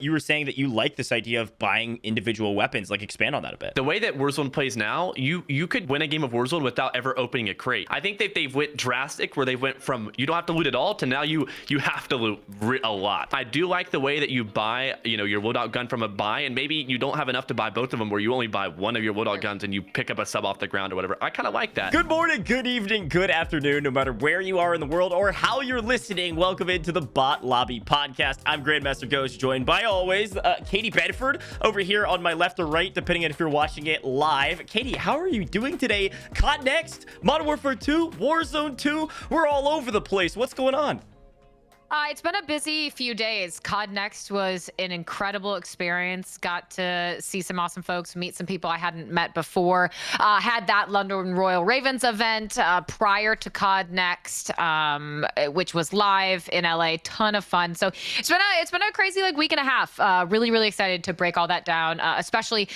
You were saying that you like this idea of buying individual weapons. Like, expand on that a bit. The way that Warzone plays now, you could win a game of Warzone without ever opening a crate. I think that they've went drastic where they went from you don't have to loot at all to now you have to loot a lot. I do like the way that you buy, your loadout gun from a buy, and maybe you don't have enough to buy both of them, where you only buy one of your loadout guns and you pick up a sub off the ground or whatever. I kind of like that. Good morning, good evening, good afternoon, no matter where you are in the world or how you're listening. Welcome into the Bot Lobby Podcast. I'm Grandmaster Ghost, joined by always Katie Bedford over here on my left or right, depending on if you're watching it live. Katie, how are you doing today? CODNext, Modern Warfare 2, Warzone 2, we're all over the place. What's going on? It's been a busy few days. CODNext was an incredible experience. Got to see some awesome folks, meet some people I hadn't met before. Had that London Royal Ravens event prior to CODNext, which was live in LA. Ton of fun. So it's been a crazy week and a half. Really excited to break all that down, especially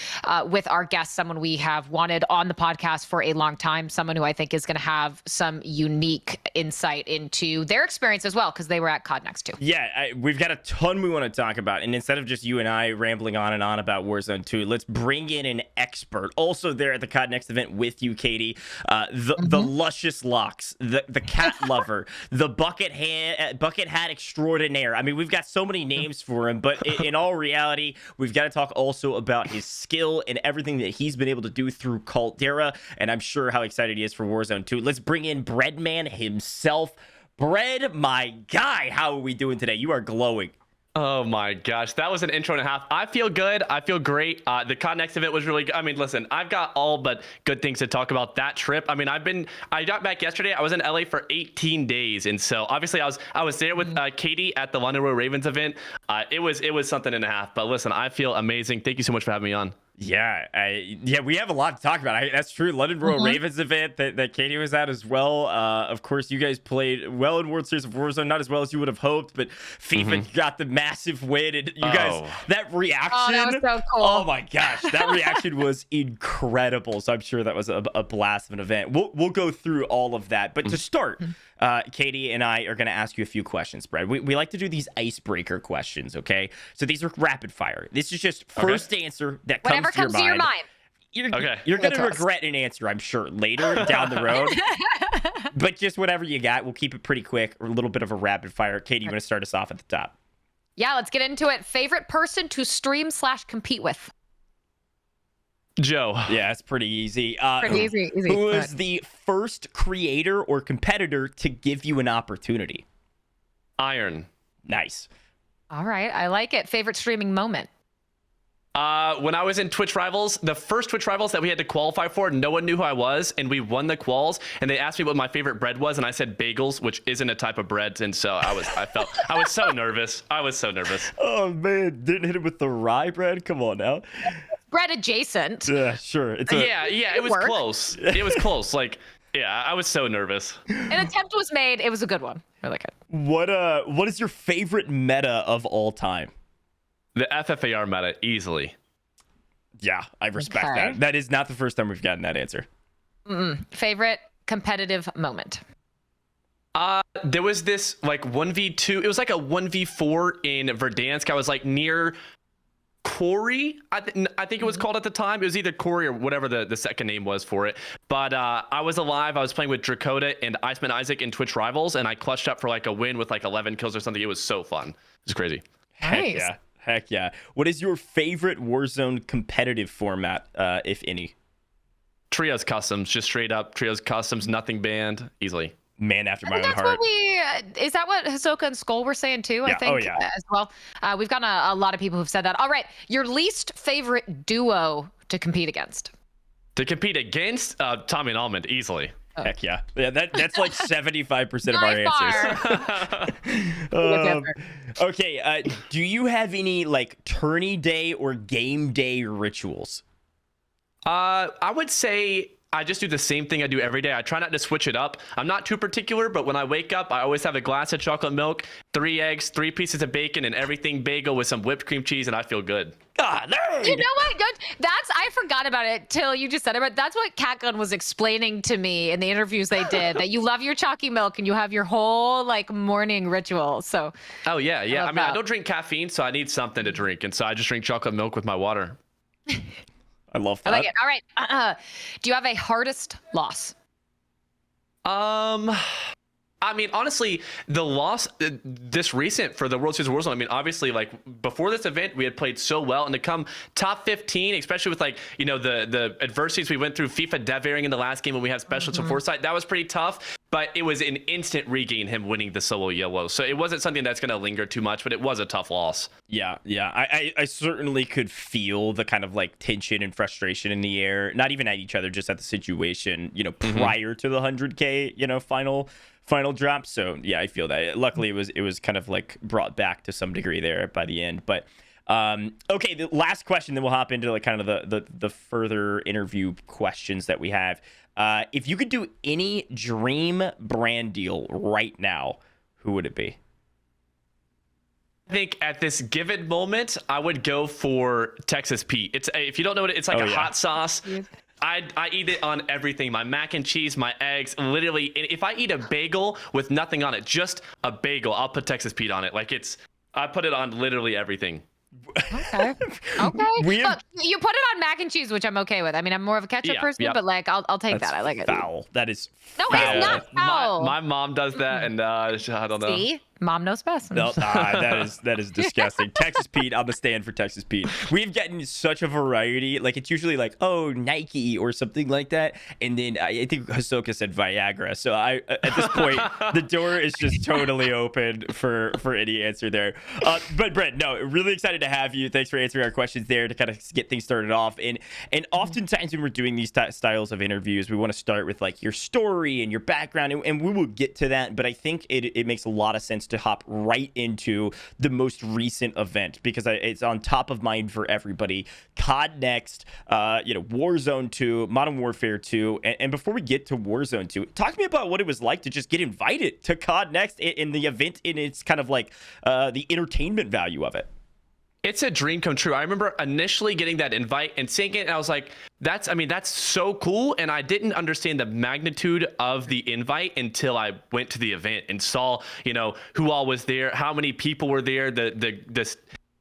with our guest, someone we have wanted on the podcast for a long time, someone who I think is going to have some unique insight into their experience as well, because they were at CODNext too. Yeah, we've got a ton we want to talk about, and instead of just you and I rambling on and on about Warzone 2, let's bring in an expert. Also there at the CODNext event with you, Katie, the luscious locks, the cat lover, the bucket hat extraordinaire. I mean, we've got so many names for him, but in all reality, we've got to talk also about his skill and everything that he's been able to do through Caldera, and I'm sure how excited he is for Warzone 2. Let's bring in Bbreadman himself. Bread, my guy, how are we doing today? You are glowing. Oh my gosh, that was an intro and a half. I feel good. I feel great. The CODNext event was really good. I mean, listen, I've got all but good things to talk about that trip. I mean, I got back yesterday. I was in LA for 18 days, and so obviously I was there with Katie at the London Royal Ravens event. It was something and a half. But listen, I feel amazing. Thank you so much for having me on. Yeah, we have a lot to talk about. That's true. London Royal Ravens event that Katie was at as well. Of course, you guys played well in World Series of Warzone, not as well as you would have hoped, but FIFA got the massive win. And you guys, that reaction. Oh, that was so cool. Oh my gosh, that reaction was incredible. So I'm sure that was a blast of an event. We'll go through all of that, but to start, Katie and I are going to ask you a few questions, Brad. We like to do these icebreaker questions, okay? So these are rapid fire. This is just first answer that comes to your mind. You're going to regret an answer, I'm sure, later down the road. But just whatever you got, we'll keep it pretty quick, or a little bit of a rapid fire. Katie, you want to start us off at the top? Yeah, let's get into it. Favorite person to stream/compete with? Joe. Yeah, it's pretty easy. Easy. Who is the first creator or competitor to give you an opportunity? Iron. Nice. All right, I like it. Favorite streaming moment? When I was in Twitch Rivals, the first Twitch Rivals that we had to qualify for, no one knew who I was, and we won the quals, and they asked me what my favorite bread was, and I said bagels, which isn't a type of bread, and so I was so nervous. I was so nervous. Oh man, didn't hit it with the rye bread? Come on now. Bread adjacent. Yeah, sure. It was close. It was close. I was so nervous. An attempt was made. It was a good one. Really good. What is your favorite meta of all time? The FFAR meta, easily. Yeah, I respect that. That is not the first time we've gotten that answer. Favorite competitive moment? There was this 1v2. It was like a 1v4 in Verdansk. I was near Corey, I think it was called at the time. It was either Corey or whatever the second name was for it. But I was alive. I was playing with Drakota and Iceman Isaac in Twitch Rivals, and I clutched up for a win with 11 kills or something. It was so fun. It was crazy. Nice. Heck yeah. What is your favorite Warzone competitive format, if any? Trios Customs, just straight up. Trios Customs, nothing banned, easily. Man after my own heart. Is that what Hisoka and Skull were saying too? Yeah. I think as well. We've gotten a lot of people who've said that. All right, your least favorite duo to compete against? To compete against Tommy and Almond, easily. Oh. Heck yeah. Yeah, that's 75% of our answers. Okay, do you have any tourney day or game day rituals? I would say I just do the same thing I do every day. I try not to switch it up. I'm not too particular, but when I wake up, I always have a glass of chocolate milk, 3 eggs, 3 pieces of bacon, and everything bagel with some whipped cream cheese, and I feel good. God, You know what? I forgot about it till you just said it, but that's what Catgun was explaining to me in the interviews they did, that you love your chalky milk and you have your whole like morning ritual. So. Oh yeah. I mean, that. I don't drink caffeine, so I need something to drink, and so I just drink chocolate milk with my water. I love that. I like it. All right. Do you have a hardest loss? I mean, honestly, the loss this recent for the World Series of Warzone, I mean, obviously, like, before this event, we had played so well, and to come top 15, especially with, like, you know, the adversities we went through, FIFA dev airing in the last game when we had specialists and foresight, that was pretty tough, but it was an instant regain, him winning the solo yellow. So it wasn't something that's going to linger too much, but it was a tough loss. Yeah. I certainly could feel the kind of like tension and frustration in the air, not even at each other, just at the situation, you know, prior to the 100K, you know, final drop. So yeah, I feel that. Luckily it was kind of like brought back to some degree there by the end. But okay, the last question, then we'll hop into like kind of the further interview questions that we have. If you could do any dream brand deal right now, who would it be? I think at this given moment, I would go for Texas Pete. It's, if you don't know what it's like, hot sauce. I eat it on everything. My mac and cheese, my eggs, literally. If I eat a bagel with nothing on it, just a bagel, I'll put Texas Pete on it. Like I put it on literally everything. Okay. Look, you put it on mac and cheese, which I'm okay with. I mean, I'm more of a ketchup person, but like I'll take that. I like it. Foul. That is no, foul. it's not foul. My mom does that, and I don't know. See? Mom knows best. No, that is disgusting. Texas Pete, I'm a stand for Texas Pete. We've gotten such a variety. Like it's usually like, oh, Nike or something like that, and then I think Hisoka said Viagra. So at this point, the door is just totally open for any answer there. But Brett, no, really excited to have you. Thanks for answering our questions there to kind of get things started off. And oftentimes when we're doing these styles of interviews, we want to start with like your story and your background, and we will get to that. But I think it makes a lot of sense to hop right into the most recent event because it's on top of mind for everybody. CODNext, Warzone 2, Modern Warfare 2, and before we get to Warzone 2, talk to me about what it was like to just get invited to CODNext in the event, in its kind of like the entertainment value of it. It's a dream come true. I remember initially getting that invite and seeing it, and I was like, that's so cool. And I didn't understand the magnitude of the invite until I went to the event and saw, who all was there, how many people were there, just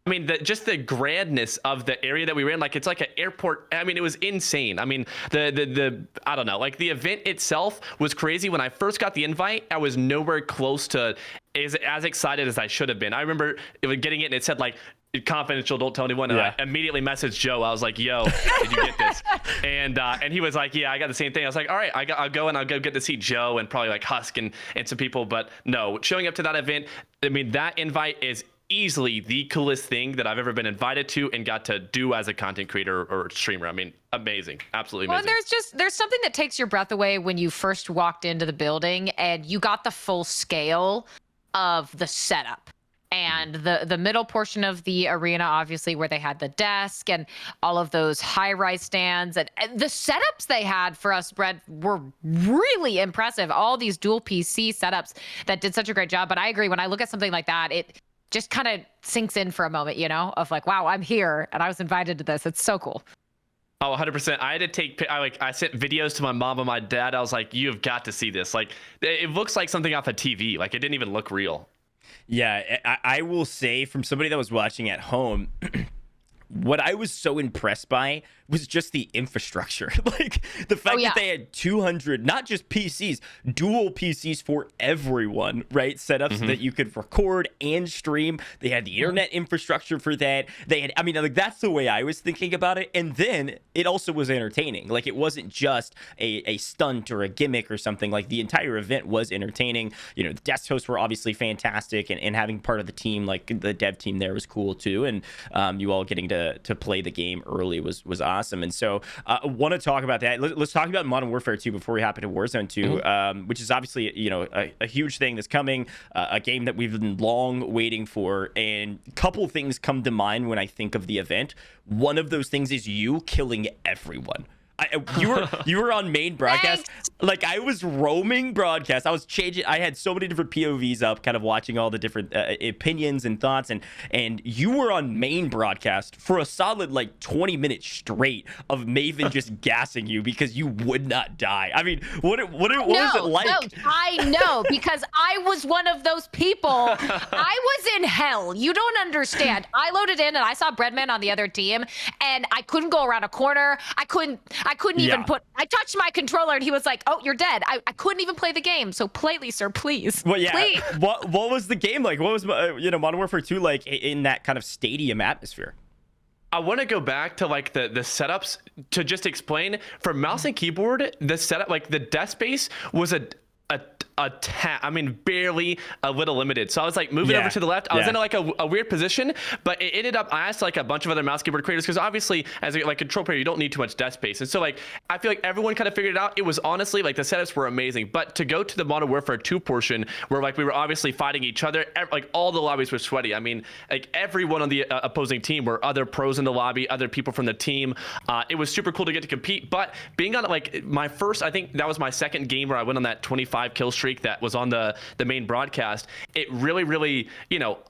the grandness of the area that we were in. Like, it's like an airport. I mean, it was insane. I mean, I don't know, like the event itself was crazy. When I first got the invite, I was nowhere close to as excited as I should have been. I remember getting it and it said like, confidential, don't tell anyone. And I immediately messaged Joe. I was like, yo, did you get this? And he was like, yeah, I got the same thing. I was like, all right, I'll go get to see Joe and probably like Husk and some people. But no, showing up to that event, I mean, that invite is easily the coolest thing that I've ever been invited to and got to do as a content creator or streamer. I mean, amazing, absolutely amazing. Well, there's something that takes your breath away when you first walked into the building and you got the full scale of the setup. And the middle portion of the arena, obviously, where they had the desk and all of those high-rise stands. And the setups they had for us, Brett, were really impressive. All these dual PC setups that did such a great job. But I agree, when I look at something like that, it just kind of sinks in for a moment, of like, wow, I'm here and I was invited to this. It's so cool. Oh, 100%. I had to I sent videos to my mom and my dad. I was like, you've got to see this. Like, it looks like something off a TV. Like, it didn't even look real. Yeah, I will say, from somebody that was watching at home, what I was so impressed by was just the infrastructure. Like the fact that they had 200, not just PCs, dual PCs for everyone, right? Setups that you could record and stream. They had the internet infrastructure for that. They had, like that's the way I was thinking about it. And then it also was entertaining. Like it wasn't just a stunt or a gimmick or something. Like the entire event was entertaining. The guest hosts were obviously fantastic, and having part of the team, like the dev team there, was cool too. And you all getting to play the game early was awesome. And so I want to talk about that. Let's talk about Modern Warfare 2 before we hop into Warzone 2, which is obviously, a huge thing that's coming, a game that we've been long waiting for. And a couple things come to mind when I think of the event. One of those things is you killing everyone. You were on main broadcast. Like, I was roaming broadcast. I was changing. I had so many different POVs up, kind of watching all the different opinions and thoughts, and you were on main broadcast for a solid like 20 minutes straight of Maven just gassing you because you would not die. I mean, what was it like? No, I know, because I was one of those people. I was in hell. You don't understand. I loaded in and I saw Bbreadman on the other team, and I couldn't go around a corner. I couldn't even I touched my controller and he was like, "Oh, you're dead." I couldn't even play the game. So play, sir, please. Well, yeah. Please. What was the game like? What was Modern Warfare 2 like in that kind of stadium atmosphere? I want to go back to like the setups to just explain. For mouse and keyboard, the setup, like the desk space was I mean, barely a little limited. So I was like moving over to the left. I was in like a weird position, but it ended up, I asked like a bunch of other mouse keyboard creators, because obviously as a like control player, you don't need too much desk space. And so like, I feel like everyone kind of figured it out. It was honestly like the setups were amazing, but to go to the Modern Warfare 2 portion where like we were obviously fighting each other, like all the lobbies were sweaty. I mean, like everyone on the opposing team were other pros in the lobby, other people from the team. It was super cool to get to compete, but being on like my first, I think that was my second game where I went on that 25 kill streak that was on the main broadcast. It really,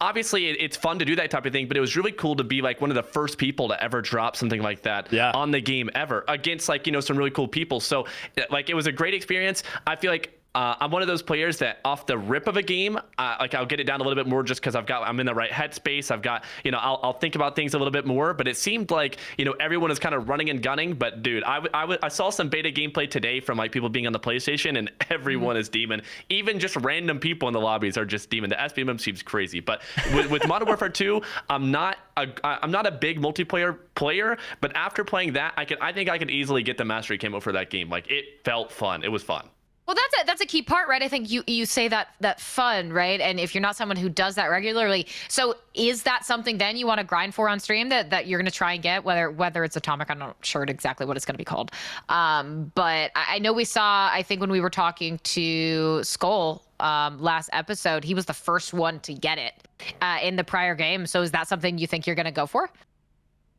obviously it's fun to do that type of thing, but it was really cool to be like one of the first people to ever drop something like that on the game ever against like, some really cool people. So like, it was a great experience. I feel like I'm one of those players that off the rip of a game, like I'll get it down a little bit more just because I'm in the right headspace. I've got, I'll think about things a little bit more, but it seemed like, everyone is kind of running and gunning. But dude, I saw some beta gameplay today from like people being on the PlayStation, and everyone is demon. Even just random people in the lobbies are just demon. The SBMM seems crazy. But with Modern Warfare 2, I'm not a big multiplayer player, but after playing that, I think I could easily get the mastery camo for that game. Like, it felt fun. It was fun. Well, that's a key part, right? I think you say that fun, right? And if you're not someone who does that regularly, so is that something then you want to grind for on stream that you're going to try and get, whether it's Atomic? I'm not sure exactly what it's going to be called. But I know we saw, I think when we were talking to Skull last episode, he was the first one to get it in the prior game. So is that something you think you're going to go for?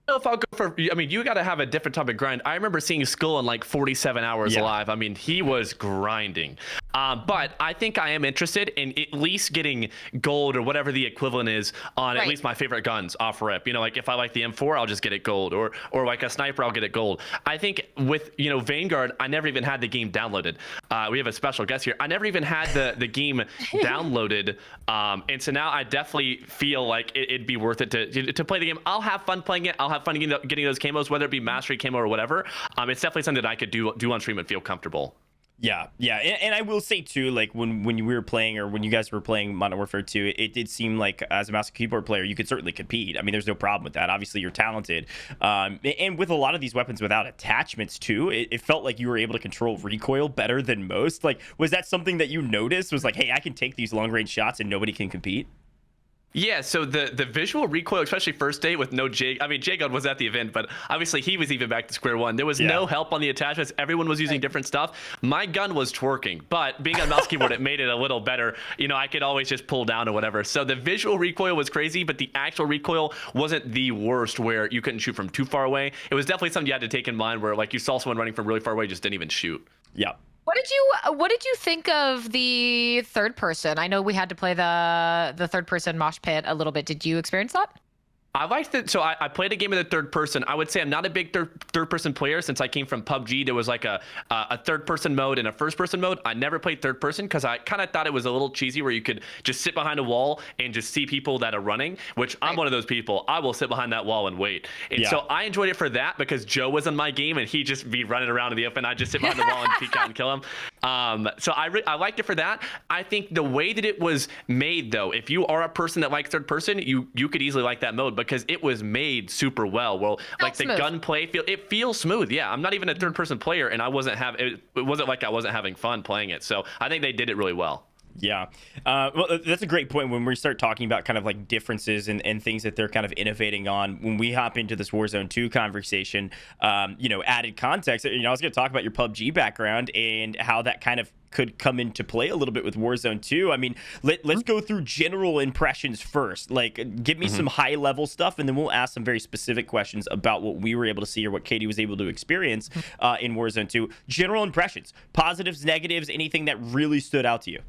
I don't know if I'll go for, I mean, you got to have a different type of grind. I remember seeing Skull in like 47 hours alive. I mean, he was grinding. But I think I am interested in at least getting gold or whatever the equivalent is on at least my favorite guns off rip. Like if I like the M4, I'll just get it gold, or like a sniper, I'll get it gold. I think with, Vanguard, I never even had the game downloaded. We have a special guest here. I never even had the game downloaded. And so now I definitely feel like it'd be worth it to play the game. I'll have fun playing it. I'll have fun getting those camos, whether it be mastery camo or whatever. It's definitely something that I could do on stream and feel comfortable. Yeah, and I will say too, like when we were playing, or when you guys were playing Modern Warfare 2, it did seem like as a mouse and keyboard player, you could certainly compete. I mean, there's no problem with that. Obviously, you're talented, and with a lot of these weapons without attachments too, it felt like you were able to control recoil better than most. Like, was that something that you noticed? Was like, hey, I can take these long range shots and nobody can compete? Yeah, so the visual recoil, especially first day with no J. I mean, J-God was at the event, but obviously he was even back to square one. There was no help on the attachments. Everyone was using different stuff. My gun was twerking, but being on mouse keyboard, it made it a little better. I could always just pull down or whatever. So the visual recoil was crazy, but the actual recoil wasn't the worst where you couldn't shoot from too far away. It was definitely something you had to take in mind where like you saw someone running from really far away, just didn't even shoot. Yeah. What did you think of the third person? I know we had to play the third person mosh pit a little bit. Did you experience that? I liked it. So I played a game in the third person. I would say I'm not a big third person player since I came from PUBG. There was like a third person mode and a first person mode. I never played third person because I kind of thought it was a little cheesy where you could just sit behind a wall and just see people that are running, which I'm one of those people. I will sit behind that wall and wait. And so I enjoyed it for that because Joe was in my game and he'd just be running around in the open. I'd just sit behind the wall and peek out and kill him. So I liked it for that. I think the way that it was made, though, if you are a person that likes third person, you could easily like that mode because it was made super well. Well, like the gunplay it feels smooth. Yeah, I'm not even a third person player, and I wasn't it wasn't like I wasn't having fun playing it. So I think they did it really well. Yeah. Well, that's a great point when we start talking about kind of like differences and things that they're kind of innovating on. When we hop into this Warzone 2 conversation, added context, I was going to talk about your PUBG background and how that kind of could come into play a little bit with Warzone 2. I mean, let's go through general impressions first. Like, give me some high level stuff, and then we'll ask some very specific questions about what we were able to see or what Katie was able to experience in Warzone 2. General impressions, positives, negatives, anything that really stood out to you.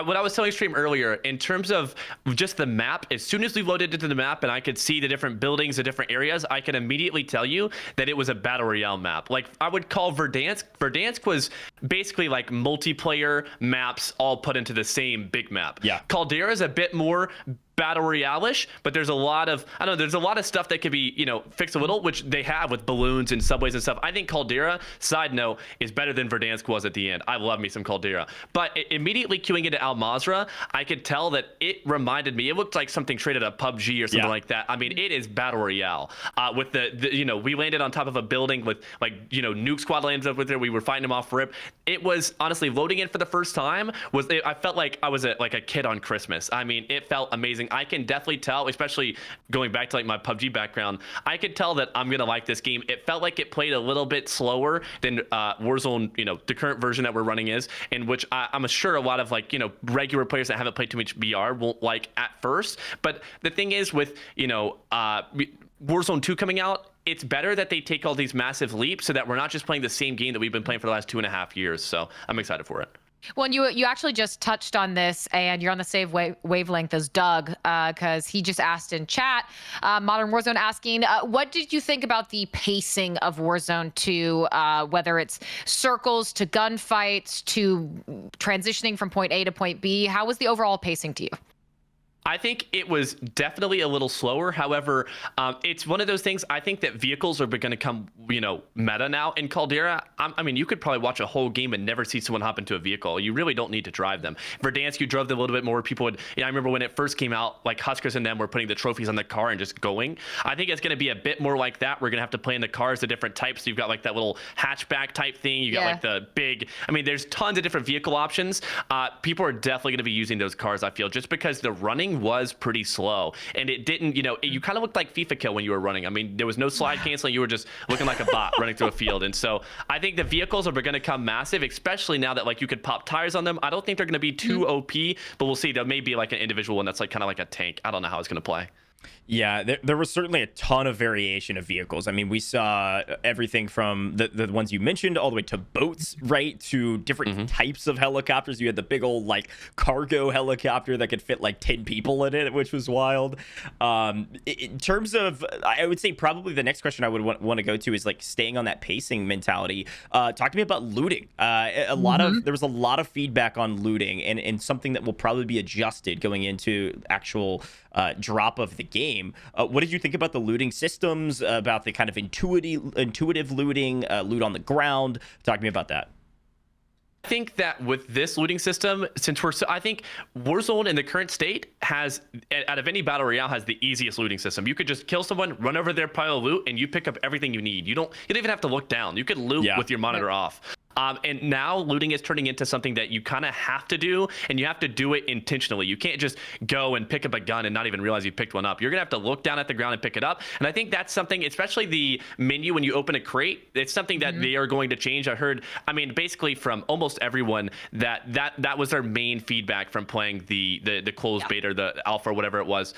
What I was telling stream earlier, in terms of just the map, as soon as we loaded into the map and I could see the different buildings, the different areas, I could immediately tell you that it was a battle royale map. Like, I would call Verdansk. Verdansk was basically like multiplayer maps all put into the same big map. Yeah. Caldera is a bit more battle royale-ish, but there's a lot of, I don't know, there's a lot of stuff that could be, you know, fixed a little, which they have with balloons and subways and stuff. I think Caldera, side note, is better than Verdansk was at the end. I love me some Caldera. But immediately queuing into Al Mazrah, I could tell that it reminded me, it looked like something straight out of PUBG or something like that. I mean, it is battle royale. With the, you know, we landed on top of a building with, like, you know, Nuke Squad landed up with there. We were fighting them off rip. It was, honestly, loading in for the first time, I felt like I was like a kid on Christmas. I mean, it felt amazing. I can definitely tell, especially going back to like my PUBG background, I could tell that I'm gonna like this game. It felt like it played a little bit slower than Warzone, you know, the current version that we're running is, in which I'm sure a lot of, like, you know, regular players that haven't played too much BR won't like at first. But the thing is, with, you know, Warzone 2 coming out, it's better that they take all these massive leaps so that we're not just playing the same game that we've been playing for the last 2.5 years. So I'm excited for it. Well, you actually just touched on this, and you're on the same wavelength as Doug, because he just asked in chat, Modern Warzone asking, what did you think about the pacing of Warzone 2, whether it's circles to gunfights to transitioning from point A to point B? How was the overall pacing to you? I think it was definitely a little slower. However, it's one of those things. I think that vehicles are going to come, you know, meta now in Caldera. I mean, you could probably watch a whole game and never see someone hop into a vehicle. You really don't need to drive them. Verdansk, you drove them a little bit more. People would, you know, I remember when it first came out, like Huskers and them were putting the trophies on the car and just going. I think it's going to be a bit more like that. We're going to have to play in the cars, the different types. So you've got like that little hatchback type thing. You got like the big, I mean, there's tons of different vehicle options. People are definitely going to be using those cars, I feel, just because the running was pretty slow, and it didn't, you know, you kind of looked like FIFA kill when you were running. I mean, there was no slide canceling. You were just looking like a bot running through a field. And so I think the vehicles are going to come massive, especially now that, like, you could pop tires on them. I don't think they're going to be too OP, but we'll see. There may be like an individual one that's like kind of like a tank. I don't know how it's going to play. Yeah, there was certainly a ton of variation of vehicles. I mean, we saw everything from the ones you mentioned all the way to boats, right, to different types of helicopters. You had the big old, like, cargo helicopter that could fit like 10 people in it, which was wild. In terms of, I would say probably the next question I would want to go to is, like, staying on that pacing mentality. Talk to me about looting. There was a lot of feedback on looting, and something that will probably be adjusted going into actual drop of the game. What did you think about the looting systems, about the kind of intuitive looting, loot on the ground? Talk to me about that. I think that with this looting system, since I think Warzone in the current state has, out of any battle royale, has the easiest looting system. You could just kill someone, run over their pile of loot, and you pick up everything you need. You don't even have to look down. You could loot with your monitor off. And now looting is turning into something that you kind of have to do, and you have to do it intentionally. You can't just go and pick up a gun and not even realize you picked one up. You're gonna have to look down at the ground and pick it up. And I think that's something, especially the menu when you open a crate, it's something that they are going to change. I heard, I mean, basically from almost everyone that was their main feedback from playing the closed beta, or the alpha, or whatever it was.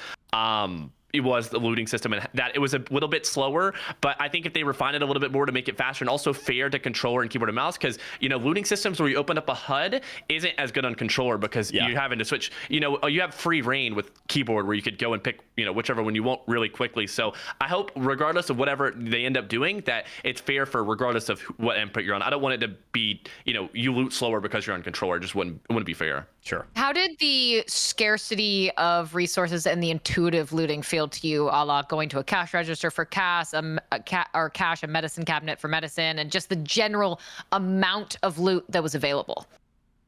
It was the looting system, and that it was a little bit slower, but I think if they refine it a little bit more to make it faster and also fair to controller and keyboard and mouse, because, you know, looting systems where you open up a HUD isn't as good on controller, because you're having to switch, you know, you have free reign with keyboard where you could go and pick, you know, whichever one you want really quickly. So I hope, regardless of whatever they end up doing, that it's fair for regardless of what input you're on. I don't want it to be, you know, you loot slower because you're on controller. It just wouldn't be fair. Sure. How did the scarcity of resources and the intuitive looting feel to you, a la going to a cash register for cash, a medicine cabinet for medicine, and just the general amount of loot that was available?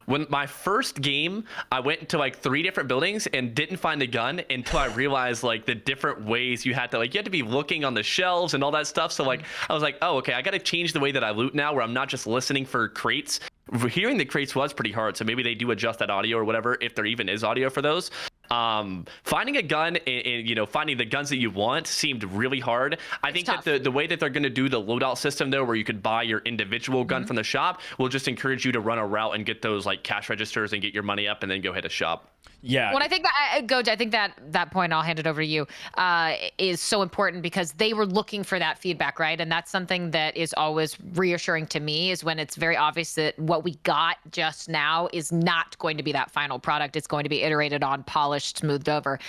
When my first game, I went to like 3 different buildings and didn't find a gun until I realized like the different ways you had to be looking on the shelves and all that stuff. So like, I was like, oh, okay, I got to change the way that I loot now, where I'm not just listening for crates. Hearing the crates was pretty hard, so maybe they do adjust that audio or whatever, if there even is audio for those. Finding a gun and finding the guns that you want seemed really hard. I think tough. that the way that they're going to do the loadout system though, where you could buy your individual gun from the shop, will just encourage you to run a route and get those like cash registers and get your money up and then go hit a shop. Yeah. Well, I think that GOJJ, I think that point, I'll hand it over to you, is so important because they were looking for that feedback, right? And that's something that is always reassuring to me, is when it's very obvious that what we got just now is not going to be that final product. It's going to be iterated on, polished, smoothed over.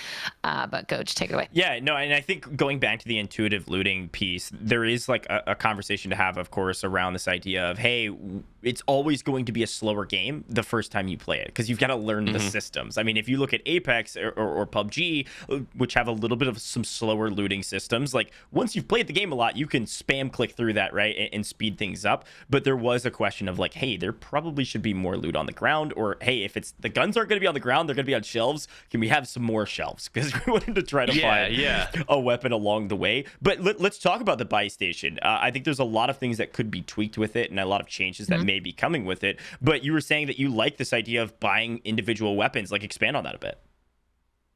But GOJJ, take it away. Yeah, no, and I think going back to the intuitive looting piece, there is like a conversation to have, of course, around this idea of, hey, it's always going to be a slower game the first time you play it because you've got to learn the systems. I mean, if you look at Apex or PUBG, which have a little bit of some slower looting systems, like once you've played the game a lot, you can spam click through that, right, and speed things up. But there was a question of like, hey, there probably should be more loot on the ground, or hey, if it's the guns aren't going to be on the ground, they're going to be on shelves. Can we have some more shelves? Because we wanted to try to find a weapon along the way. But let's talk about the buy station. I think there's a lot of things that could be tweaked with it, and a lot of changes that may be coming with it. But you were saying that you like this idea of buying individual weapons. Like, expand on that a bit.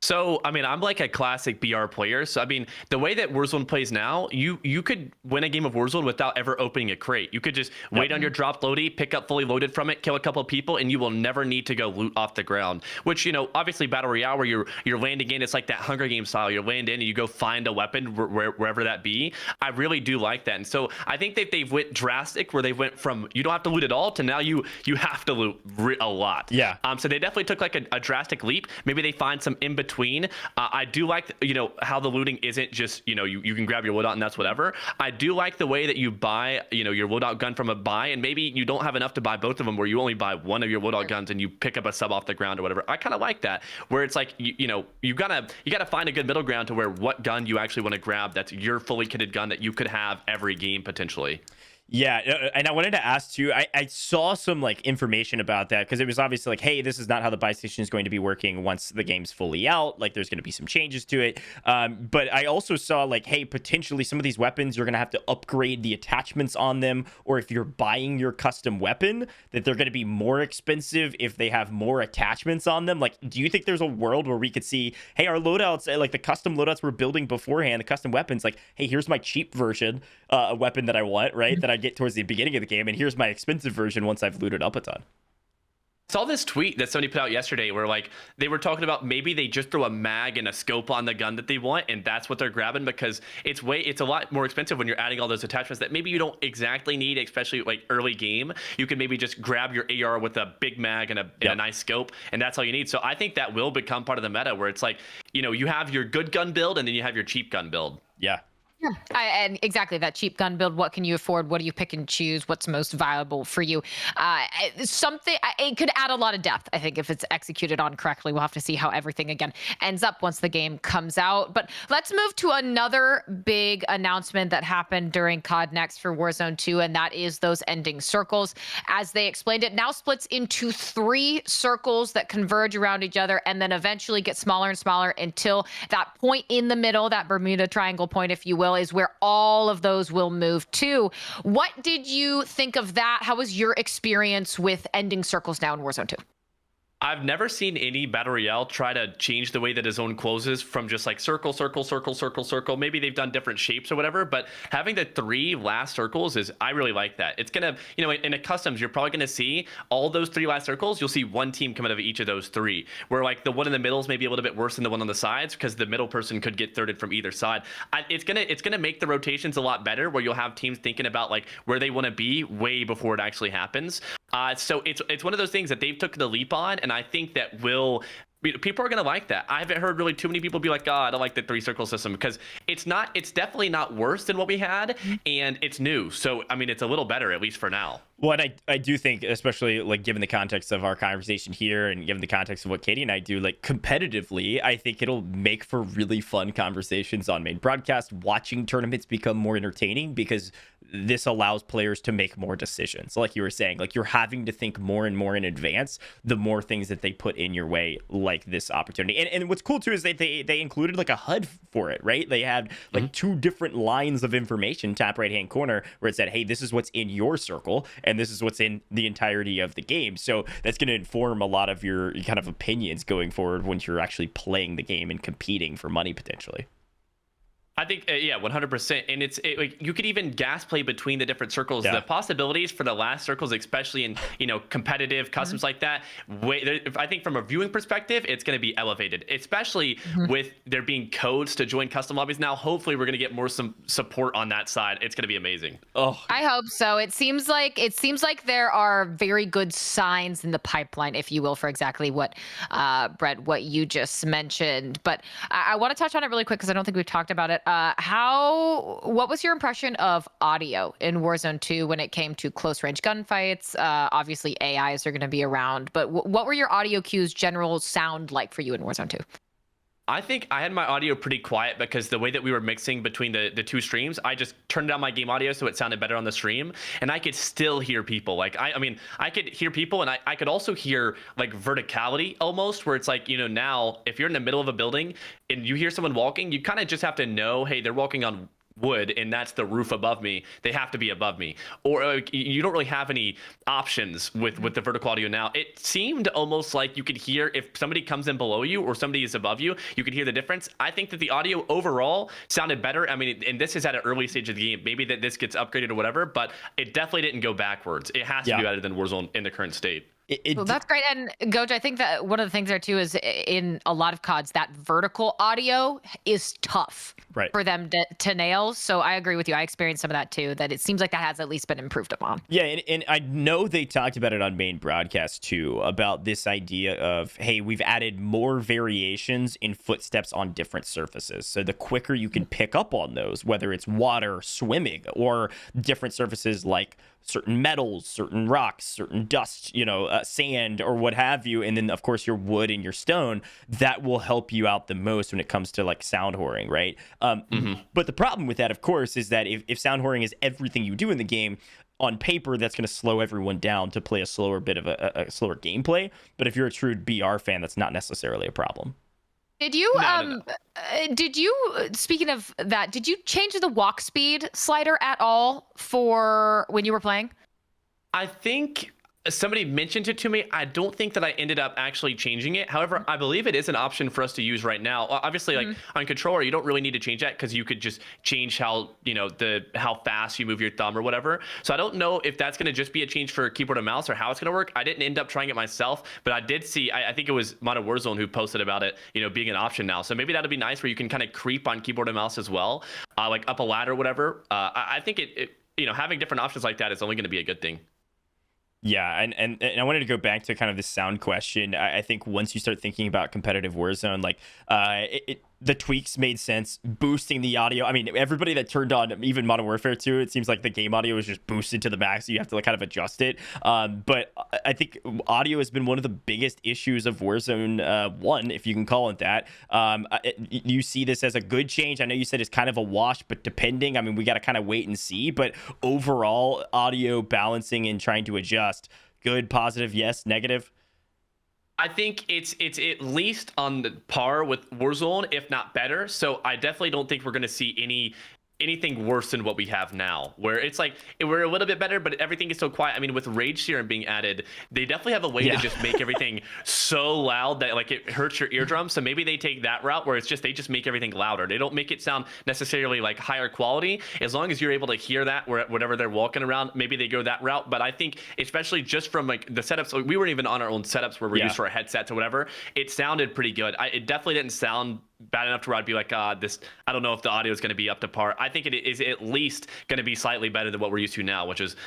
So, I mean, I'm like a classic BR player. So, I mean, the way that Warzone plays now, you could win a game of Warzone without ever opening a crate. You could just wait on your drop loadie, pick up fully loaded from it, kill a couple of people, and you will never need to go loot off the ground. Which, obviously Battle Royale, where you're landing in, it's like that Hunger Games style. You land in and you go find a weapon wherever that be. I really do like that. And so I think that they've went drastic, where they went from you don't have to loot at all to now you have to loot a lot. Yeah. So they definitely took like a drastic leap. Maybe they find some in between. I do like, how the looting isn't just, you can grab your loadout and that's whatever. I do like the way that you buy, your loadout gun from a buy, and maybe you don't have enough to buy both of them, where you only buy one of your loadout guns and you pick up a sub off the ground or whatever. I kind of like that, where it's like, you gotta find a good middle ground to where what gun you actually want to grab that's your fully kitted gun that you could have every game potentially. Yeah, and I wanted to ask too, I saw some like information about that, because it was obviously like, hey, this is not how the buy station is going to be working once the game's fully out. Like, there's going to be some changes to it. But I also saw like, hey, potentially some of these weapons, you're going to have to upgrade the attachments on them, or if you're buying your custom weapon, that they're going to be more expensive if they have more attachments on them. Like, do you think there's a world where we could see, hey, our loadouts, like the custom loadouts we're building beforehand, the custom weapons, like, hey, here's my cheap version, a weapon that I want, right, that I get towards the beginning of the game, and here's my expensive version once I've looted up a ton. I saw this tweet that somebody put out yesterday where like they were talking about maybe they just throw a mag and a scope on the gun that they want, and that's what they're grabbing, because it's a lot more expensive when you're adding all those attachments that maybe you don't exactly need, especially like early game. You can maybe just grab your AR with a big mag and a nice scope, and that's all you need. So I think that will become part of the meta, where it's like, you have your good gun build and then you have your cheap gun build. Yeah. And exactly that cheap gun build. What can you afford? What do you pick and choose? What's most viable for you? It could add a lot of depth, I think, if it's executed on correctly. We'll have to see how everything again ends up once the game comes out. But let's move to another big announcement that happened during CODNext for Warzone 2, and that is those ending circles. As they explained, it now splits into 3 circles that converge around each other and then eventually get smaller and smaller until that point in the middle, that Bermuda Triangle point, if you will, is where all of those will move to. What did you think of that? How was your experience with ending circles now in Warzone 2? I've never seen any Battle Royale try to change the way that his zone closes from just like circle, circle, circle, circle, circle. Maybe they've done different shapes or whatever, but having the 3 last circles I really like that. It's going to, in a customs, you're probably going to see all those 3 last circles. You'll see one team come out of each of those 3, where like the one in the middle is maybe a little bit worse than the one on the sides, because the middle person could get thirded from either side. It's going to make the rotations a lot better, where you'll have teams thinking about like where they want to be way before it actually happens. So it's one of those things that they've took the leap on, and I think that people are going to like that. I haven't heard really too many people be like, oh, I don't like the 3 circle system, because it's definitely not worse than what we had, and it's new. So, I mean, it's a little better, at least for now. Well, and I do think, especially like given the context of our conversation here and given the context of what Katie and I do, like competitively, I think it'll make for really fun conversations on main broadcast. Watching tournaments become more entertaining because this allows players to make more decisions. Like you were saying, like you're having to think more and more in advance, the more things that they put in your way, like this opportunity. And what's cool too is that they included like a HUD for it, right? They had like 2 different lines of information, top right hand corner, where it said, hey, this is what's in your circle. And and this is what's in the entirety of the game. So that's going to inform a lot of your kind of opinions going forward once you're actually playing the game and competing for money potentially. I think, yeah, 100%. And like you could even gas play between the different circles. Yeah. The possibilities for the last circles, especially in, competitive customs like that, I think from a viewing perspective, it's going to be elevated, especially with there being codes to join custom lobbies. Now, hopefully we're going to get some support on that side. It's going to be amazing. Oh, I hope so. It seems like there are very good signs in the pipeline, if you will, for exactly what, Brett, what you just mentioned. But I want to touch on it really quick because I don't think we've talked about it. What was your impression of audio in Warzone 2 when it came to close range gunfights? Obviously AIs are going to be around, but what were your audio cues general sound like for you in Warzone 2? I think I had my audio pretty quiet because the way that we were mixing between the two streams, I just turned down my game audio so it sounded better on the stream, and I could still hear people. Like I mean, I could hear people, and I could also hear like verticality almost, where it's like, now if you're in the middle of a building and you hear someone walking, you kind of just have to know, hey, they're walking on wood and that's the roof above me, they have to be above me, or you don't really have any options with the vertical audio. Now it seemed almost like you could hear if somebody comes in below you or somebody is above you, you could hear the difference. I think that the audio overall sounded better. I mean, and this is at an early stage of the game, maybe that this gets upgraded or whatever, but it definitely didn't go backwards. It has to be better than Warzone in the current state. Well, that's great. And GOJJ, I think that one of the things there too is in a lot of CODs, that vertical audio is tough for them to nail. So I agree with you. I experienced some of that too, that it seems like that has at least been improved upon. Yeah, and I know they talked about it on main broadcast too, about this idea of, hey, we've added more variations in footsteps on different surfaces. So the quicker you can pick up on those, whether it's water, swimming, or different surfaces like certain metals, certain rocks, certain dust, sand or what have you, and then of course your wood and your stone, that will help you out the most when it comes to like sound whoring, right? But the problem with that, of course, is that if sound whoring is everything you do in the game, on paper that's going to slow everyone down to play a slower bit of a slower gameplay. But if you're a true BR fan, that's not necessarily a problem. Did you speaking of that, did you change the walk speed slider at all for when you were playing? I think somebody mentioned it to me. I don't think that I ended up actually changing it. However, I believe it is an option for us to use right now. Obviously, like on controller, you don't really need to change that because you could just change how fast you move your thumb or whatever. So I don't know if that's going to just be a change for keyboard and mouse or how it's going to work. I didn't end up trying it myself, but I did see, I think it was Modern Warzone who posted about it, being an option now. So maybe that'd be nice where you can kind of creep on keyboard and mouse as well, like up a ladder or whatever. I think having different options like that is only going to be a good thing. Yeah, and I wanted to go back to kind of the sound question. I think once you start thinking about competitive Warzone, like the tweaks made sense, boosting the audio. I mean, everybody that turned on even Modern Warfare 2, it seems like the game audio is just boosted to the max. So you have to kind of adjust it. But I think audio has been one of the biggest issues of Warzone 1, if you can call it that. You see this as a good change. I know you said it's kind of a wash, but depending, I mean, we got to kind of wait and see. But overall, audio balancing and trying to adjust, good, positive, yes, negative? I think it's at least on the par with Warzone, if not better. So I definitely don't think we're going to see anything worse than what we have now, where it's like we're a little bit better, but everything is so quiet. I mean, with Rage Serum being added, they definitely have a way to just make everything so loud that like it hurts your eardrums. So maybe they take that route where they just make everything louder. They don't make it sound necessarily like higher quality. As long as you're able to hear that whatever they're walking around, maybe they go that route. But I think especially just from like the setups, like, we weren't even on our own setups where we're used for our headsets or whatever. It sounded pretty good. It definitely didn't sound bad enough to where I'd be like, this, I don't know if the audio is going to be up to par. I think it is at least going to be slightly better than what we're used to now, which is,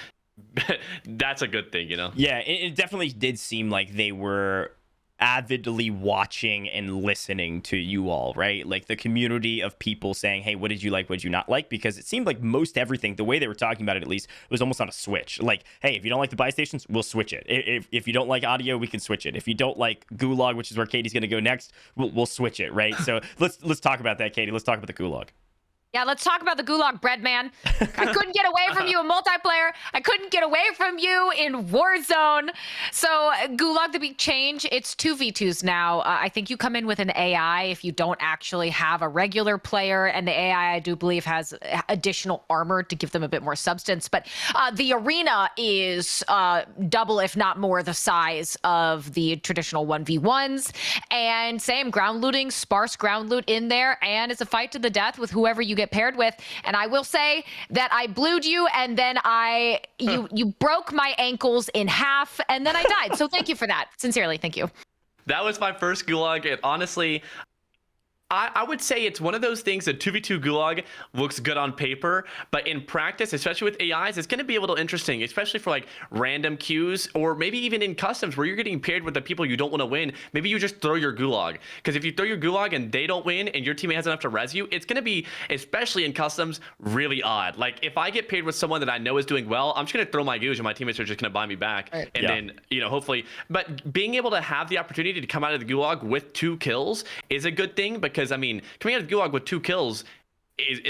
that's a good thing, Yeah, it definitely did seem like they were avidly watching and listening to you all, right? Like the community of people saying, hey, what did you like, what did you not like? Because it seemed like most everything, the way they were talking about it at least, was almost on a switch. Like, hey, if you don't like the buy stations, we'll switch it. If you don't like audio, we can switch it. If you don't like Gulag, which is where Katie's going to go next, we'll switch it, right? So let's talk about that, Katie. Let's talk about the Gulag. Yeah, let's talk about the Gulag Breadman. I couldn't get away from you in multiplayer. I couldn't get away from you in Warzone. So Gulag, the big change, it's 2v2s now. I think you come in with an AI if you don't actually have a regular player, and the AI, I do believe, has additional armor to give them a bit more substance. But the arena is double, if not more, the size of the traditional 1v1s. And same ground looting, sparse ground loot in there, and it's a fight to the death with whoever you get paired with. And I will say that I blued you, and then you broke my ankles in half, and then I died. So thank you for that. Sincerely, thank you. That was my first Gulag, and honestly, I would say it's one of those things that 2v2 Gulag looks good on paper, but in practice, especially with AIs, it's going to be a little interesting, especially for like random queues, or maybe even in customs where you're getting paired with the people you don't want to win. Maybe you just throw your Gulag, because if you throw your Gulag and they don't win and your teammate has enough to res you, it's going to be, especially in customs, really odd. Like if I get paired with someone that I know is doing well, I'm just going to throw my Gulag and my teammates are just going to buy me back. Right. And then, you know, hopefully, but being able to have the opportunity to come out of the Gulag with 2 kills is a good thing, because I mean, coming out of Gulag with 2 kills,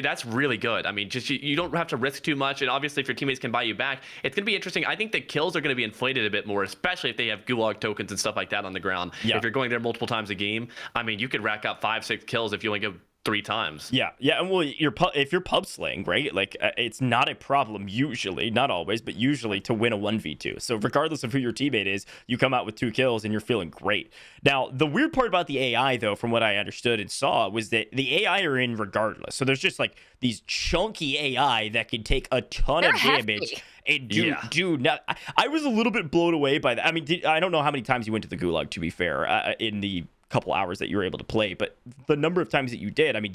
that's really good. I mean, just you don't have to risk too much, and obviously if your teammates can buy you back, it's gonna be interesting. I think the kills are gonna be inflated a bit more, especially if they have Gulag tokens and stuff like that on the ground. If you're going there multiple times a game, I mean, you could rack up 5-6 kills if you only go 3 times. Yeah, and well, if you're pub slaying, right? Like it's not a problem usually, not always, but usually to win a 1v2. So regardless of who your teammate is, you come out with 2 kills and you're feeling great. Now, the weird part about the AI, though, from what I understood and saw, was that the AI are in regardless. So there's just like these chunky AI that can take a ton of damage. And I was a little bit blown away by that. I mean, I don't know how many times you went to the Gulag, to be fair, in the couple hours that you were able to play, but the number of times that you did, I mean,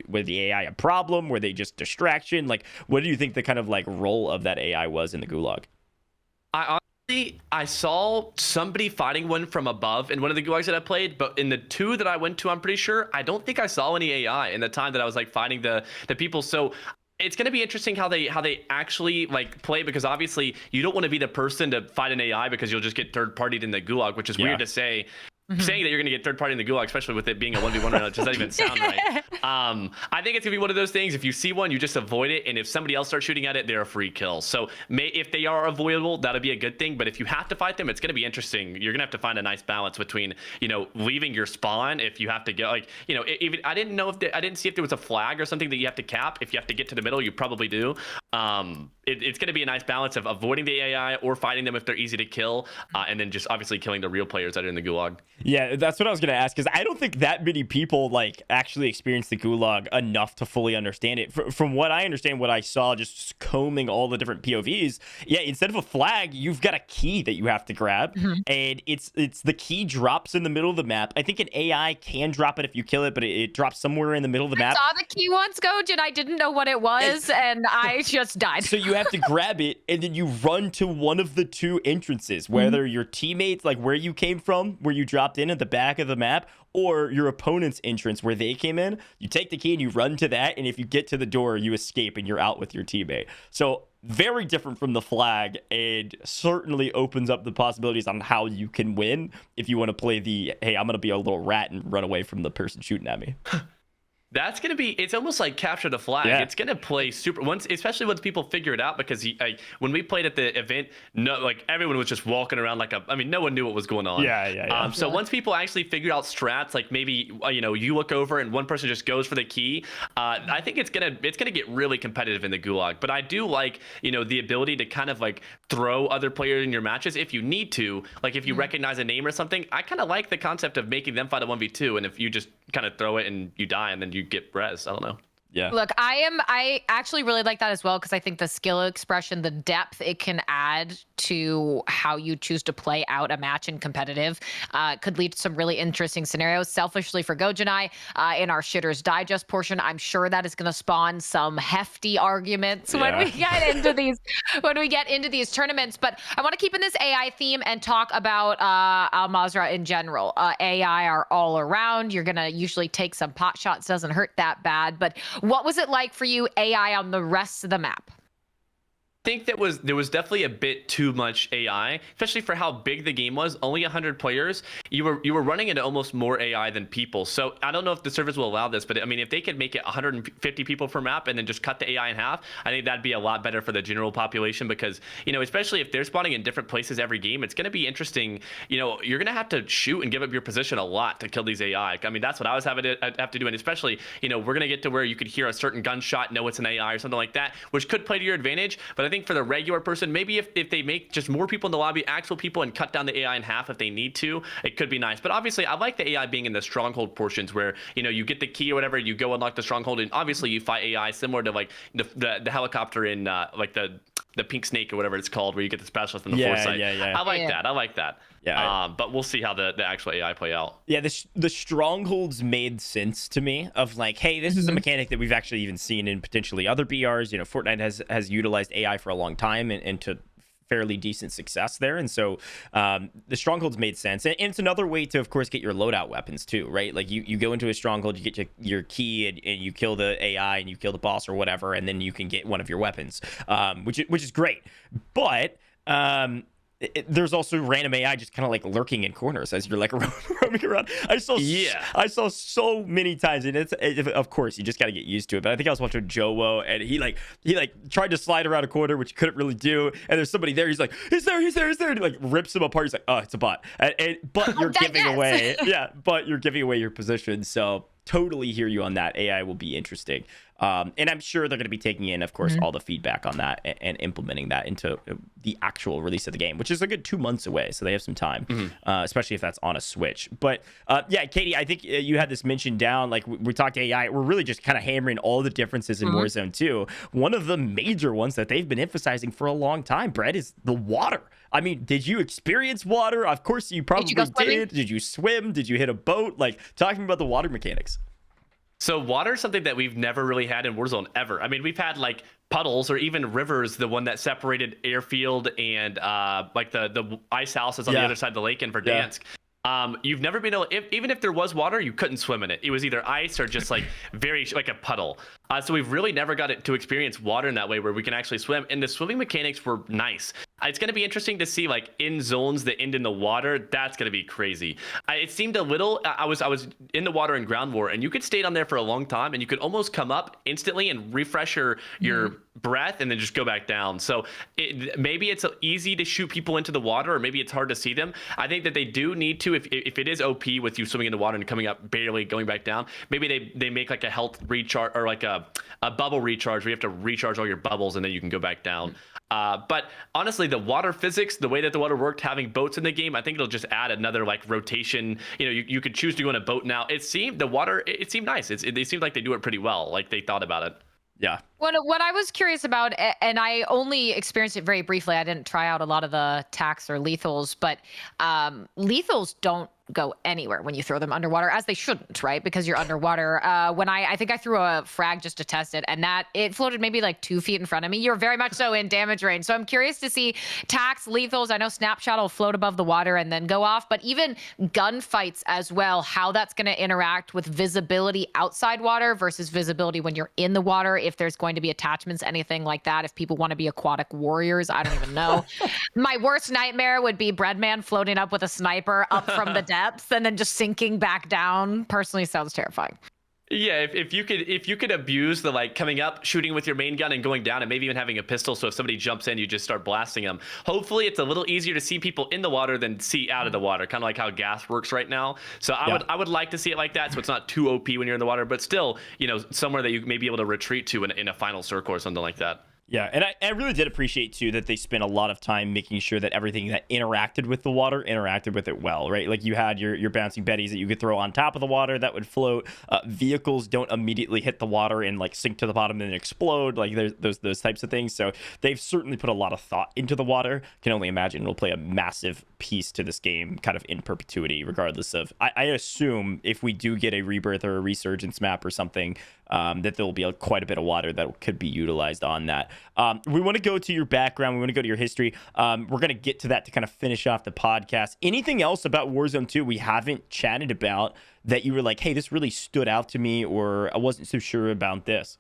was the AI a problem? Were they just distraction? Like, what do you think the kind of like role of that AI was in the Gulag? I saw somebody fighting one from above in one of the Gulags that I played, but in the 2 that I went to, I'm pretty sure, I don't think I saw any AI in the time that I was like fighting the people. So it's going to be interesting how they actually like play, because obviously you don't want to be the person to fight an AI, because you'll just get third-partied in the Gulag, which is weird to say. Saying that you're going to get third party in the Gulag, especially with it being a 1v1 right now, does not even sound right. I think it's going to be one of those things. If you see one, you just avoid it. And if somebody else starts shooting at it, they're a free kill. So if they are avoidable, that'll be a good thing. But if you have to fight them, it's going to be interesting. You're going to have to find a nice balance between, you know, leaving your spawn if you have to go. Like, you know, even I didn't know I didn't see if there was a flag or something that you have to cap. If you have to get to the middle, you probably do. It's going to be a nice balance of avoiding the AI or fighting them if they're easy to kill, and then just obviously killing the real players that are in the Gulag. Yeah, that's what I was going to ask, because I don't think that many people like actually experience the Gulag enough to fully understand it. From what I understand, what I saw just combing all the different POVs, instead of a flag, you've got a key that you have to grab, and it's the key drops in the middle of the map. I think an AI can drop it if you kill it, but it drops somewhere in the middle of the map. I saw the key once, GOJJ, and I didn't know what it was, and I just died. So you have to grab it, and then you run to one of the 2 entrances, whether your teammates, like where you came from, where you dropped in at the back of the map, or your opponent's entrance where they came in. You take the key and you run to that, and if you get to the door, you escape and you're out with your teammate. So very different from the flag, and certainly opens up the possibilities on how you can win if you want to play the, hey, I'm going to be a little rat and run away from the person shooting at me. That's going to be, it's almost like capture the flag. It's going to play super, especially once people figure it out, because when we played at the event, everyone was just walking around no one knew what was going on. So once people actually figure out strats, like maybe, you look over and one person just goes for the key, I think it's going to get really competitive in the Gulag. But I do like, the ability to kind of like throw other players in your matches if you need to, like if you recognize a name or something. I kind of like the concept of making them fight a 1v2, and if you just kind of throw it and you die and then you get res. I don't know. Yeah. Look, I actually really like that as well, because I think the skill expression, the depth it can add to how you choose to play out a match in competitive could lead to some really interesting scenarios. Selfishly for GOJJ and I, in our Shitters Digest portion, I'm sure that is going to spawn some hefty arguments when we get into these tournaments. But I want to keep in this AI theme and talk about Al Mazrah in general. AI are all around. You're going to usually take some pot shots. Doesn't hurt that bad. But what was it like for you, AI, on the rest of the map? think there was definitely a bit too much AI, especially for how big the game was. Only 100 players. You were running into almost more AI than people. So I don't know if the servers will allow this, but I mean, if they could make it 150 people per map and then just cut the AI in half, I think that'd be a lot better for the general population because, you know, especially if they're spawning in different places every game, it's going to be interesting. You know, you're going to have to shoot and give up your position a lot to kill these AI. I mean, that's what I was having to have to do. And especially, you know, we're going to get to where you could hear a certain gunshot, know it's an AI or something like that, which could play to your advantage. But I think for the regular person, maybe if they make just more people in the lobby, actual people, and cut down the AI in half if they need to, it could be nice. But obviously, I like the AI being in the stronghold portions where, you know, you get the key or whatever, you go unlock the stronghold, and obviously you fight AI similar to like the helicopter in like the pink snake or whatever it's called, where you get the specialist in the foresight. Yeah. I like that. Yeah. But we'll see how the actual AI play out. Yeah, the strongholds made sense to me of like, hey, this is a mechanic that we've actually even seen in potentially other BRs. You know, Fortnite has utilized AI for a long time and to fairly decent success there. And so the strongholds made sense. And it's another way to, of course, get your loadout weapons too, right? Like you go into a stronghold, you get your key and you kill the AI and you kill the boss or whatever, and then you can get one of your weapons, which is great. But there's also random AI just kind of like lurking in corners as you're like roaming around. I saw so many times, and of course you just got to get used to it. But I think I was watching Jowo, and he tried to slide around a corner, which he couldn't really do. And there's somebody there. He's like, he's there. And he like rips him apart. He's like, oh, it's a bot. But you're giving away, but you're giving away your position. So totally hear you on that. AI will be interesting. And I'm sure they're going to be taking in, of course, all the feedback on that and implementing that into the actual release of the game, which is a good 2 months away. So they have some time, especially if that's on a Switch. But yeah, Katie, I think you had this mentioned down. Like we talked AI. We're really just kind of hammering all the differences in Warzone 2. One of the major ones that they've been emphasizing for a long time, Brett, is the water. I mean, did you experience water? Of course you probably did. Did you swim? Did you hit a boat? Like, talking about the water mechanics. So water is something that we've never really had in Warzone ever. I mean, we've had like puddles or even rivers, the one that separated airfield and like the ice houses on the other side of the lake in Verdansk. You've never been able, even if there was water, you couldn't swim in it. It was either ice or just like very like a puddle. So we've really never got it to experience water in that way where we can actually swim. And the swimming mechanics were nice. It's going to be interesting to see like in zones that end in the water. That's going to be crazy. It seemed a little, I was in the water in Ground War, and you could stay down there for a long time, and you could almost come up instantly and refresh your breath and then just go back down. So maybe it's easy to shoot people into the water, or maybe it's hard to see them. I think that they do need to, if it is OP with you swimming in the water and coming up barely going back down, maybe they make like a health recharge or like a bubble recharge where you have to recharge all your bubbles and then you can go back down. But honestly, the water physics, the way that the water worked, having boats in the game, I think it'll just add another like rotation. You know, you could choose to go on a boat now. It seemed nice. They seemed like they do it pretty well. Like they thought about it. Yeah. What I was curious about, and I only experienced it very briefly. I didn't try out a lot of the tacs or lethals, but lethals don't go anywhere when you throw them underwater, as they shouldn't, right? Because you're underwater. When I think I threw a frag just to test it, and it floated maybe like 2 feet in front of me. You're very much so in damage range. So I'm curious to see tacs, lethals. I know Snapshot will float above the water and then go off, but even gunfights as well, how that's going to interact with visibility outside water versus visibility when you're in the water, if there's going to be attachments, anything like that, if people want to be aquatic warriors, I don't even know. My worst nightmare would be Bbreadman floating up with a sniper up from the depths and then just sinking back down. Personally, sounds terrifying. Yeah, if you could abuse the like coming up, shooting with your main gun and going down, and maybe even having a pistol, so if somebody jumps in, you just start blasting them. Hopefully, it's a little easier to see people in the water than see out of the water, kind of like how gas works right now. So I would like to see it like that, so it's not too OP when you're in the water, but still, you know, somewhere that you may be able to retreat to in a final circle or something like that. Yeah, and I really did appreciate, too, that they spent a lot of time making sure that everything that interacted with the water interacted with it well, right? Like you had your bouncing betties that you could throw on top of the water that would float. Vehicles don't immediately hit the water and like sink to the bottom and then explode. Like there's those types of things. So they've certainly put a lot of thought into the water. Can only imagine it'll play a massive piece to this game kind of in perpetuity, regardless of, I assume if we do get a rebirth or a resurgence map or something, that there will be quite a bit of water that could be utilized on that. We want to go to your background. We want to go to your history. We're going to get to that to kind of finish off the podcast. Anything else about Warzone 2 we haven't chatted about that you were like, hey, this really stood out to me, or I wasn't so sure about this?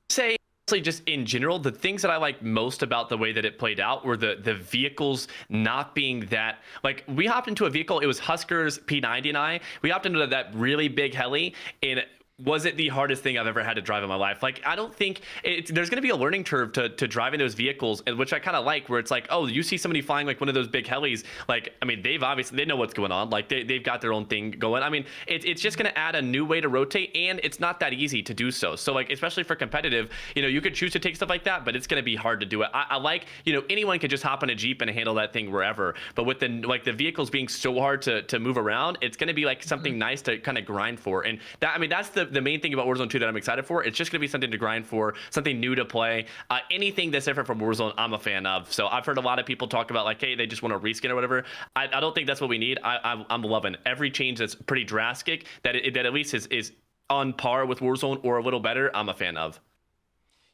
Say just in general, the things that I like most about the way that it played out were the vehicles not being that, like, we hopped into a vehicle, it was Husker's P90 and we hopped into that really big heli, and was it the hardest thing I've ever had to drive in my life? Like, I don't think there's going to be a learning curve to driving those vehicles, which I kind of like, where it's like, oh, you see somebody flying like one of those big helis. Like, I mean, they know what's going on. Like, they've got their own thing going. I mean, it's just going to add a new way to rotate, and it's not that easy to do so. So, like, especially for competitive, you could choose to take stuff like that, but it's going to be hard to do it. I like, anyone could just hop on a Jeep and handle that thing wherever. But with the vehicles being so hard to move around, it's going to be like something nice to kind of grind for. And that, I mean, that's the main thing about Warzone 2 that I'm excited for. It's just going to be something to grind for, something new to play. Anything that's different from Warzone, I'm a fan of. So I've heard a lot of people talk about, like, hey, they just want to reskin or whatever. I don't think that's what we need. I'm loving every change that's pretty drastic, that at least is on par with Warzone or a little better. I'm a fan of.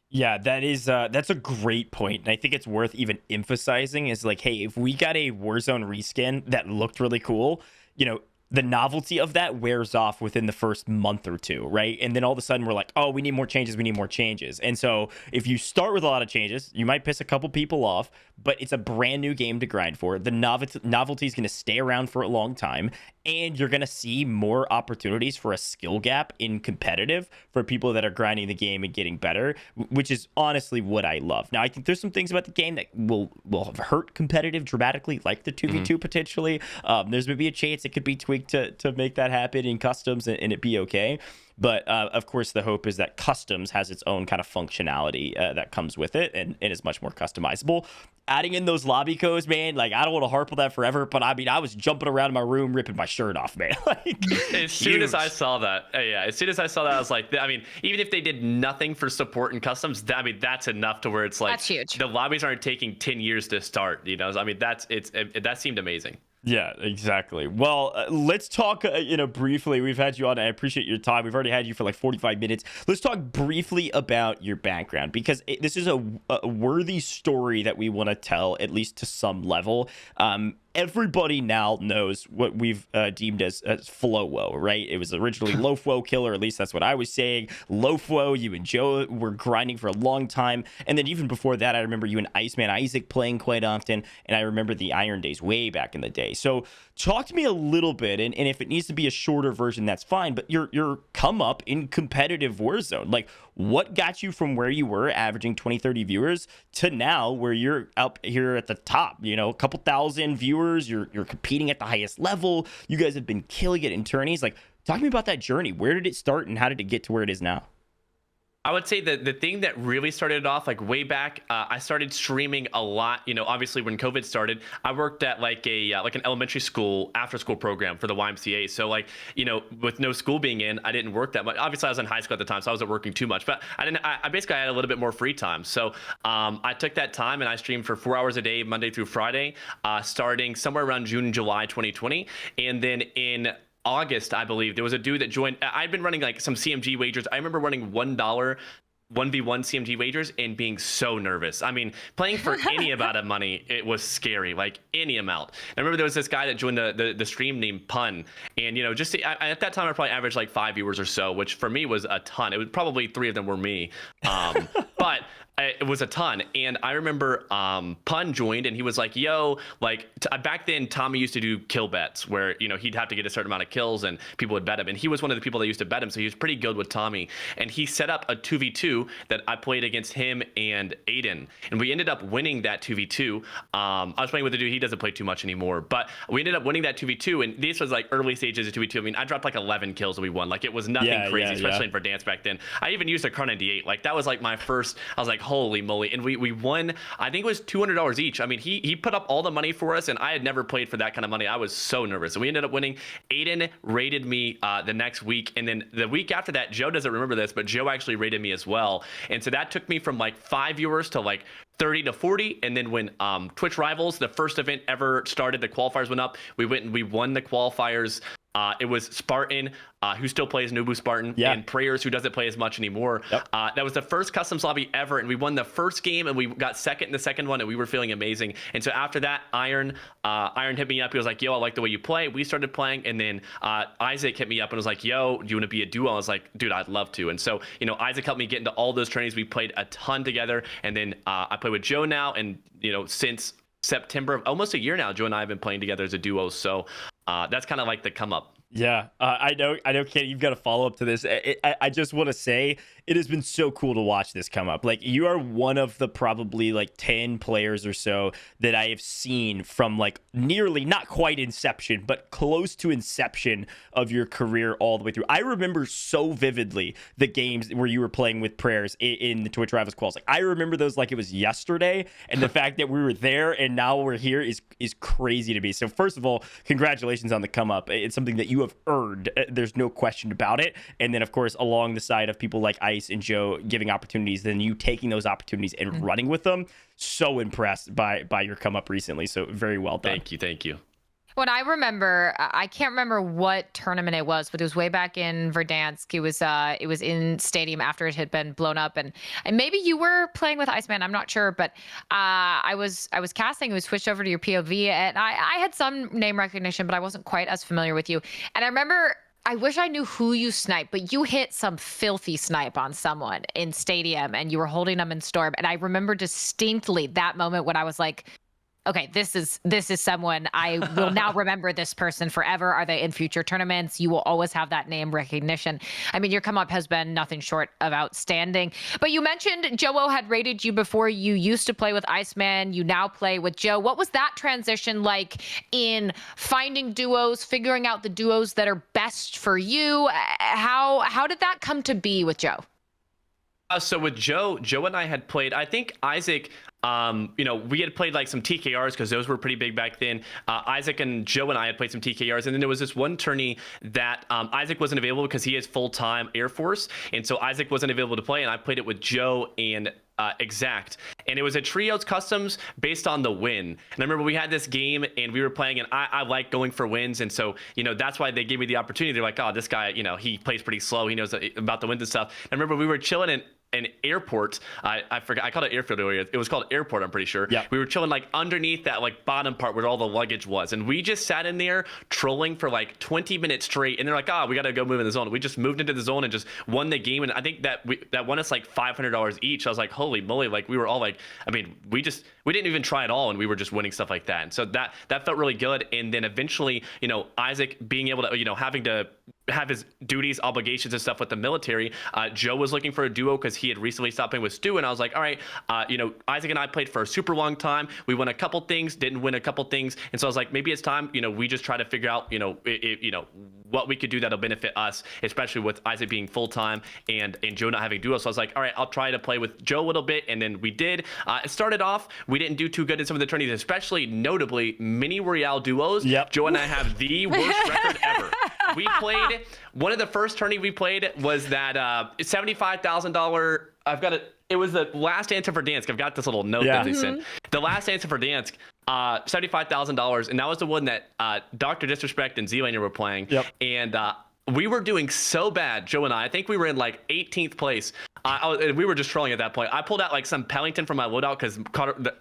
Yeah, that's a great point. And I think it's worth even emphasizing is, like, hey, if we got a Warzone reskin that looked really cool, the novelty of that wears off within the first month or two, right? And then all of a sudden we're like, oh, we need more changes. And so if you start with a lot of changes, you might piss a couple people off, but it's a brand new game to grind for. The novelty is going to stay around for a long time, and you're going to see more opportunities for a skill gap in competitive for people that are grinding the game and getting better, which is honestly what I love. Now, I think there's some things about the game that will hurt competitive dramatically, like the 2v2 potentially. There's maybe a chance it could be tweaked to make that happen in customs and it be okay. But of course, the hope is that customs has its own kind of functionality that comes with it and is much more customizable. Adding in those lobby codes, man, like, I don't want to harp on that forever, but I mean, I was jumping around in my room ripping my shirt off, man. Like, as soon as I saw that, I was like, I mean, even if they did nothing for support and customs, I mean, that's enough to where it's like, that's huge. The lobbies aren't taking 10 years to start, I mean, that seemed amazing. Yeah, exactly. Well, let's talk, briefly. We've had you on. I appreciate your time. We've already had you for like 45 minutes. Let's talk briefly about your background, because this is a worthy story that we want to tell, at least to some level. Everybody now knows what we've deemed as FLOWO, right? It was originally LoafWo Killer, at least that's what I was saying. LoafWo, you and Joe were grinding for a long time. And then even before that, I remember you and Iceman Isaac playing quite often. And I remember the Iron Days way back in the day. So talk to me a little bit, and if it needs to be a shorter version, that's fine. But your come up in competitive Warzone, like, what got you from where you were averaging 20, 30 viewers to now where you're up here at the top, a couple thousand viewers, you're competing at the highest level. You guys have been killing it in tourneys. Like, talk to me about that journey. Where did it start and how did it get to where it is now? I would say that the thing that really started it off, like, way back, I started streaming a lot. Obviously when COVID started, I worked at like an elementary school after school program for the YMCA. So, like, with no school being in, I didn't work that much. Obviously I was in high school at the time, so I wasn't working too much, but I basically had a little bit more free time. So I took that time and I streamed for 4 hours a day, Monday through Friday, starting somewhere around June, July 2020. And then in August, I believe, there was a dude that joined. I'd been running like some CMG wagers. I remember running $1 1v1 CMG wagers and being so nervous. I mean, playing for any amount of money, it was scary, like any amount. I remember there was this guy that joined the stream named Pun, and at that time I probably averaged like 5 viewers or so, which for me was a ton. It was probably 3 of them were me, but it was a ton. And I remember Pun joined and he was like, yo, like, back then Tommy used to do kill bets where, he'd have to get a certain amount of kills and people would bet him. And he was one of the people that used to bet him. So he was pretty good with Tommy. And he set up a 2v2 that I played against him and Aiden. And we ended up winning that 2v2. I was playing with a dude, he doesn't play too much anymore, but we ended up winning that 2v2. And this was like early stages of 2v2. I mean, I dropped like 11 kills and we won. Like, it was nothing crazy, especially in Verdansk back then. I even used a Karna D8. Like, that was like my first, I was like, holy moly. And we won, I think it was $200 each. I mean, he put up all the money for us, and I had never played for that kind of money. I was so nervous. And we ended up winning. Aiden raided me the next week. And then the week after that, Joe doesn't remember this, but Joe actually raided me as well. And so that took me from like 5 viewers to like 30 to 40. And then when Twitch Rivals, the first event ever started, the qualifiers went up, we went and we won the qualifiers. It was Spartan, who still plays Nubu Spartan, and Prayers, who doesn't play as much anymore. That was the first customs lobby ever, and we won the first game, and we got second in the second one, and we were feeling amazing. And so after that, Iron hit me up. He was like, yo, I like the way you play. We started playing, and then Isaac hit me up and was like, yo, do you want to be a duo? I was like, dude, I'd love to. And so, you know, Isaac helped me get into all those trainings. We played a ton together, and then I play with Joe now, and, you know, since September of almost a year now, Joe and I have been playing together as a duo. So that's kind of like the come up. Yeah, I know, Katie, you've got a follow up to this. I just want to say it has been so cool to watch this come up. Like, you are one of the probably like 10 players or so that I have seen from like nearly, not quite inception, but close to inception of your career all the way through. I remember so vividly the games where you were playing with Prayers in the Twitch Rivals Quals. Like, I remember those like it was yesterday, and the fact that we were there and now we're here is crazy to me. So first of all, congratulations on the come up. It's something that you have earned. There's no question about it. And then, of course, along the side of people like Ice and Joe giving opportunities, then you taking those opportunities and running with them. So impressed by your come up recently. So very well done. Thank you. When I remember, I can't remember what tournament it was, but it was way back in Verdansk. It was in Stadium after it had been blown up, and maybe you were playing with Iceman. I'm not sure, but I was casting. It was switched over to your POV, and I had some name recognition, but I wasn't quite as familiar with you. And I remember, I wish I knew who you sniped, but you hit some filthy snipe on someone in Stadium, and you were holding them in Storm. And I remember distinctly that moment when I was like, okay, this is someone I will now remember this person forever. Are they in future tournaments? You will always have that name recognition. I mean, your come up has been nothing short of outstanding. But you mentioned Joe had rated you before. You used to play with Iceman. You now play with Joe. What was that transition like in finding duos, figuring out the duos that are best for you? How did that come to be with Joe? So with Joe and I had played, I think Isaac, you know, we had played like some TKRs because those were pretty big back then. Isaac and Joe and I had played some TKRs. And then there was this one tourney that Isaac wasn't available because he is full-time Air Force. And so Isaac wasn't available to play. And I played it with Joe and Exact. And it was a trios customs based on the win. And I remember we had this game and we were playing, and I like going for wins. And so, you know, that's why they gave me the opportunity. They're like, oh, this guy, you know, he plays pretty slow. He knows about the wins and stuff. And I remember we were chilling in an airport. I forgot, I called it airfield earlier. It was called airport, I'm pretty sure. Yeah. We were chilling like underneath that like bottom part where all the luggage was, and we just sat in there trolling for like 20 minutes straight. And they're like, we gotta go move in the zone. We just moved into the zone and just won the game. And I think that that won us like $500 each. I was like, holy moly. Like, we were all like, I mean, we didn't even try at all, and we were just winning stuff like that. And so that felt really good. And then eventually, you know, Isaac being able to, you know, having to have his duties, obligations and stuff with the military, Joe was looking for a duo because he had recently stopped playing with Stu, and I was like, all right, you know, Isaac and I played for a super long time. We won a couple things, didn't win a couple things, and so I was like, maybe it's time, you know, we just try to figure out, you know, you know, what we could do that'll benefit us, especially with Isaac being full time and Joe not having duo. So I was like, all right, I'll try to play with Joe a little bit, and then we did. It started off, we didn't do too good in some of the tourneys, especially notably Mini Royale duos. Yep. Joe and I have the worst record ever. We played, one of the first tourney we played was that $75,000. I've got it. It was the last answer for Dansk. I've got this little note that they sent. The last answer for Dansk, $75,000, and that was the one that Dr. Disrespect and Z-Laner were playing. Yep. And we were doing so bad, Joe and I think we were in like 18th place. We were just trolling at that point. I pulled out like some Pellington from my loadout because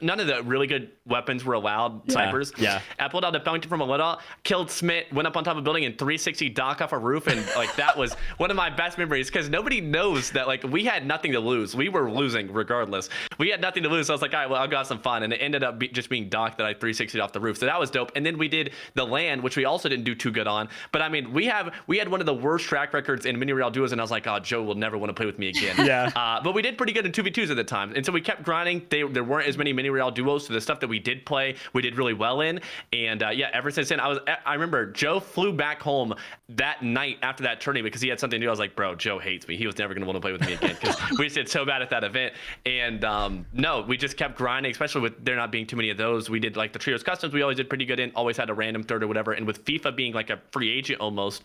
none of the really good weapons were allowed, snipers. Yeah. I pulled out the Pellington from my loadout, killed Smith, went up on top of a building and 360 dock off a roof. And like, that was one of my best memories because nobody knows that like we had nothing to lose. We were losing regardless. We had nothing to lose. So I was like, all right, well, I'll go have some fun. And it ended up just being docked that I 360'd off the roof. So that was dope. And then we did the LAN, which we also didn't do too good on. But I mean, we had one of the worst track records in Mini Real Duos. And I was like, oh, Joe will never want to play with me again. Yeah. But we did pretty good in 2v2s at the time. And so we kept grinding. There weren't as many Mini Real Duos. So the stuff that we did play, we did really well in. And yeah, ever since then, I remember Joe flew back home that night after that tourney because he had something to do. I was like, bro, Joe hates me. He was never going to want to play with me again because we just did so bad at that event. And no, we just kept grinding, especially with there not being too many of those. We did like the trios customs. We always did pretty good in, always had a random third or whatever. And with FIFA being like a free agent almost,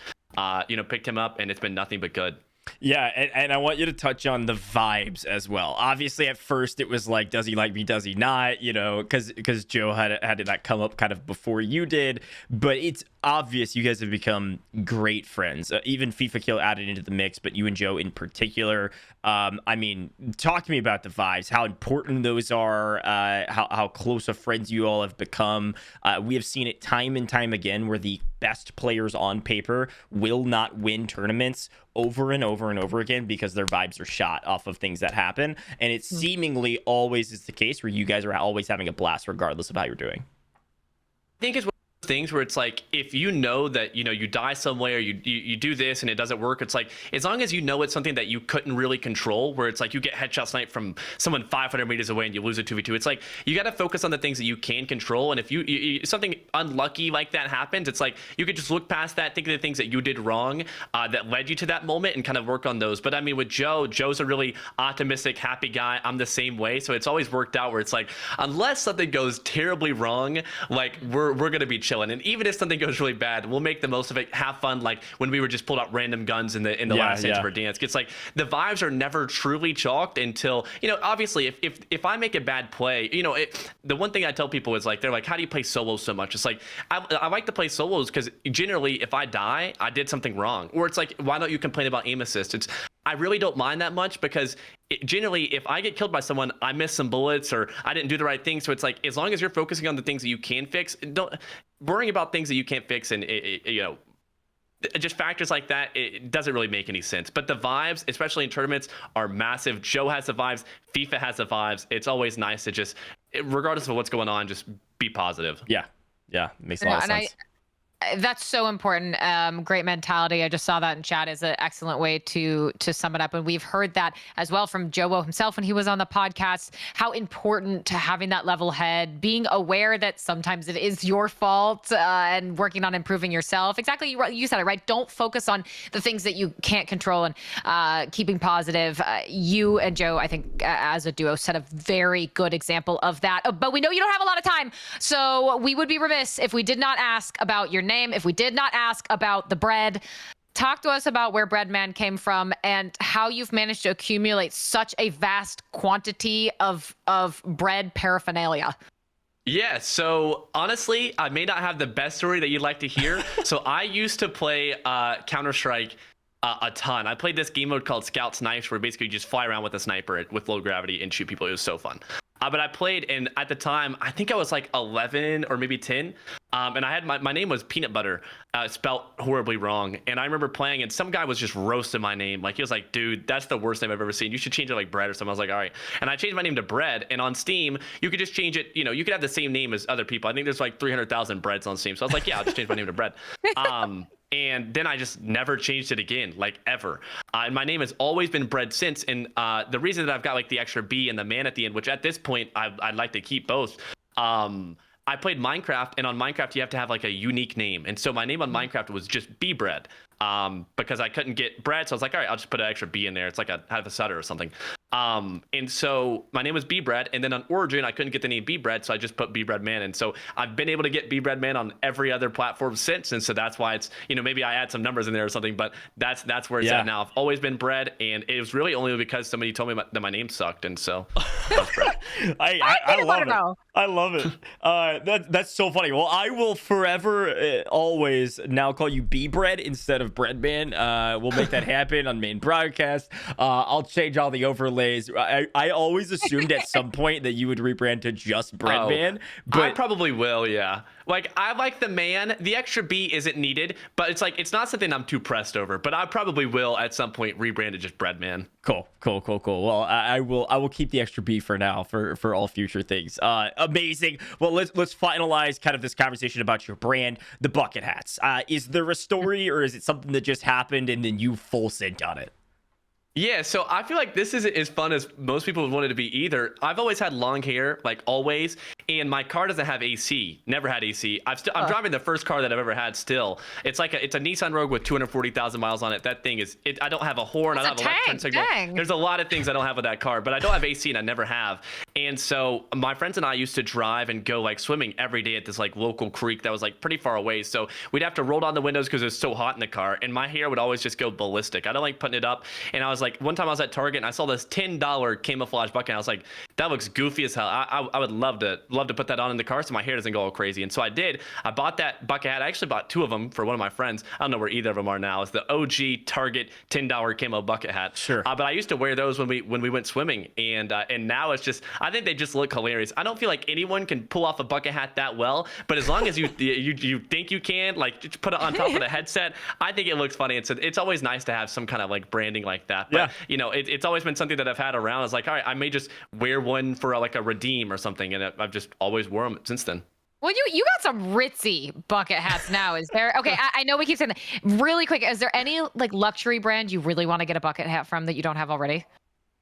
you know, picked him up and it's been nothing but good. Yeah, and I want you to touch on the vibes as well. Obviously, at first it was like, does he like me? Does he not? You know, because Joe had that come up kind of before you did. But it's obvious you guys have become great friends. Even FIFA Kill added into the mix, but you and Joe in particular. I mean, talk to me about the vibes. How important those are. How close of friends you all have become. We have seen it time and time again where the best players on paper will not win tournaments over and over and over again because their vibes are shot off of things that happen. And it seemingly always is the case where you guys are always having a blast regardless of how you're doing. I think it's one of those things where it's like, if you know that, you know, you die somewhere, you do this and it doesn't work, it's like, as long as you know it's something that you couldn't really control, where it's like you get headshot sniped from someone 500 meters away and you lose a 2v2, it's like you got to focus on the things that you can control. And if you something unlucky like that happens, it's like you could just look past that, think of the things that you did wrong that led you to that moment, and kind of work on those. But I mean, with Joe's a really optimistic, happy guy. I'm the same way, so it's always worked out where it's like, unless something goes terribly wrong, like we're gonna be chilling. And even if something goes really bad, we'll make the most of it, have fun. Like when we were just pulled out random guns in the last stage of our dance. It's like the vibes are never truly chalked until, you know, obviously if I make a bad play, you know, the one thing I tell people is like, they're like, how do you play solos so much? It's like, I like to play solos because generally if I die, I did something wrong. Or it's like, why don't you complain about aim assist? I really don't mind that much because generally if I get killed by someone, I missed some bullets or I didn't do the right thing. So it's like, as long as you're focusing on the things that you can fix, don't worrying about things that you can't fix. And you know, just factors like that, it doesn't really make any sense. But the vibes, especially in tournaments, are massive. Joe has the vibes, FIFA has the vibes. It's always nice to just, regardless of what's going on, just be positive. Yeah, makes a lot of sense. That's so important. Great mentality. I just saw that in chat is an excellent way to sum it up. And we've heard that as well from Joe himself when he was on the podcast, how important to having that level head, being aware that sometimes it is your fault and working on improving yourself. Exactly. You said it, right? Don't focus on the things that you can't control and keeping positive. You and Joe, I think as a duo, set a very good example of that. But we know you don't have a lot of time. So we would be remiss if we did not ask about your name, if we did not ask about the bread. Talk to us about where Bbreadman came from and how you've managed to accumulate such a vast quantity of bread paraphernalia. Yeah, so honestly, I may not have the best story that you'd like to hear. So I used to play Counter-Strike a ton. I played this game mode called Scout Snipes, where basically you just fly around with a sniper with low gravity and shoot people. It was so fun. But I played, and at the time, I think I was like 11 or maybe 10. And I had my name was Peanut Butter, spelt horribly wrong. And I remember playing, and some guy was just roasting my name. Like, he was like, dude, that's the worst name I've ever seen. You should change it like Bread or something. I was like, all right. And I changed my name to Bread. And on Steam, you could just change it. You know, you could have the same name as other people. I think there's like 300,000 Breads on Steam. So I was like, yeah, I'll just change my name to Bread. And then I just never changed it again, like ever. And my name has always been Bread since. And the reason that I've got like the extra B and the man at the end, which at this point I'd like to keep both. I played Minecraft, and on Minecraft you have to have like a unique name. And so my name on Minecraft was just Bbread, because I couldn't get bread. So I was like, all right, I'll just put an extra B in there. It's like have a stutter or something. And so my name was Bbread, and then on Origin I couldn't get the name Bbread, so I just put Bbreadman. And so I've been able to get Bbreadman on every other platform since, and so that's why it's, you know, maybe I add some numbers in there or something, but that's where it's at now. I've always been Bread, and it was really only because somebody told me that my name sucked, and so that's Bread. I love it. I love it. That's so funny. Well, I will forever always now call you Bbread instead of Breadman. We'll make that happen on main broadcast. I'll change all the overlays. I always assumed at some point that you would rebrand to just Breadman. But I probably will, yeah. Like, I like the man. The extra B isn't needed, but it's like, it's not something I'm too pressed over. But I probably will at some point rebrand to just Breadman. Cool. Well, I will keep the extra B for now for all future things. Amazing. Well, let's finalize kind of this conversation about your brand, the bucket hats. Is there a story, or is it something that just happened and then you full sent on it? Yeah, so I feel like this isn't as fun as most people would want it to be either. I've always had long hair, like always, and my car doesn't have AC. Never had AC. I'm driving the first car that I've ever had still. It's a Nissan Rogue with 240,000 miles on it. That thing is, I don't have a horn. I don't have a left turn signal. Dang. There's a lot of things I don't have with that car, but I don't have AC and I never have. And so my friends and I used to drive and go like swimming every day at this like local creek that was like pretty far away. So we'd have to roll down the windows because it was so hot in the car, and my hair would always just go ballistic. I don't like putting it up. And I was like, one time I was at Target and I saw this $10 camouflage bucket. And I was like, that looks goofy as hell. I would love to put that on in the car so my hair doesn't go all crazy. And so I did. I bought that bucket hat. I actually bought 2 of them for one of my friends. I don't know where either of them are now. It's the OG Target $10 camo bucket hat. Sure. But I used to wear those when we went swimming, and now it's just, I think they just look hilarious. I don't feel like anyone can pull off a bucket hat that well, but as long as you think you can, like just put it on top of the headset, I think it looks funny. It's always nice to have some kind of like branding like that. But Yeah. you know, it's always been something that I've had around. I was like, all right, I may just wear one for like a redeem or something, and I've just always worn them since then. Well, you got some ritzy bucket hats now. Is there? Okay, I know we keep saying that. Really quick, is there any like luxury brand you really want to get a bucket hat from that you don't have already?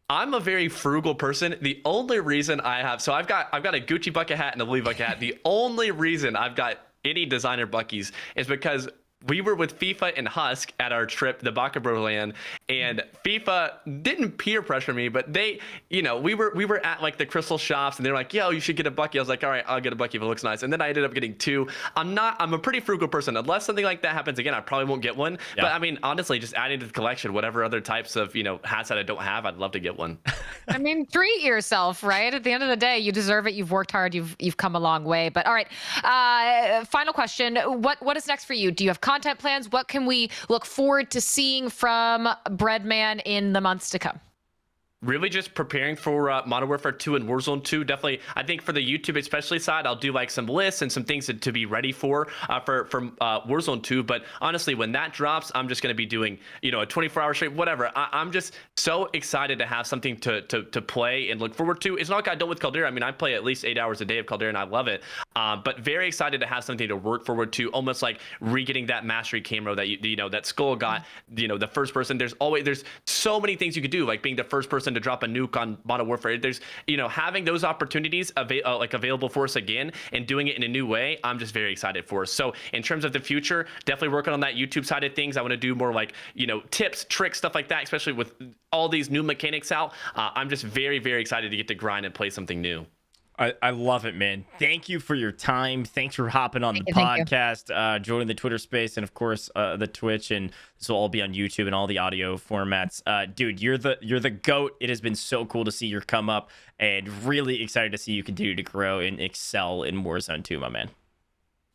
I'm a very frugal person. The only reason so I've got a Gucci bucket hat and a Louis bucket hat. The only reason I've got any designer buckies is because we were with FIFA and Husk at our trip, the Baka Bro land, and FIFA didn't peer pressure me, but they, you know, we were at like the crystal shops, and they're like, yo, you should get a bucky. I was like, all right, I'll get a bucky if it looks nice. And then I ended up getting 2. I'm a pretty frugal person. Unless something like that happens again, I probably won't get one. Yeah. But I mean, honestly, just adding to the collection, whatever other types of, you know, hats that I don't have, I'd love to get one. I mean, treat yourself, right? At the end of the day, you deserve it. You've worked hard. You've come a long way. But all right, final question. What is next for you? Do you have content plans? What can we look forward to seeing from Bbreadman in the months to come? Really just preparing for Modern Warfare 2 and Warzone 2. Definitely, I think for the YouTube especially side, I'll do like some lists and some things to be ready for Warzone 2. But honestly, when that drops, I'm just going to be doing, you know, a 24-hour stream, whatever. I'm just so excited to have something to play and look forward to. It's not like I don't with Caldera. I mean, I play at least 8 hours a day of Caldera, and I love it. But very excited to have something to work forward to, almost like re-getting that mastery camera that you know that Skull got. You know, the first person. There's so many things you could do, like being the first person to drop a nuke on Modern Warfare. There's, you know, having those opportunities available for us again and doing it in a new way. I'm just very excited for us. So in terms of the future, definitely working on that YouTube side of things. I want to do more like, you know, tips, tricks, stuff like that, especially with all these new mechanics out. I'm just very, very excited to get to grind and play something new. I love it, man. Thank you for your time. Thanks for hopping on the podcast, joining the Twitter space, and of course the Twitch. And this will all be on YouTube and all the audio formats. Dude, you're the GOAT. It has been so cool to see your come up, and really excited to see you continue to grow and excel in Warzone 2, my man.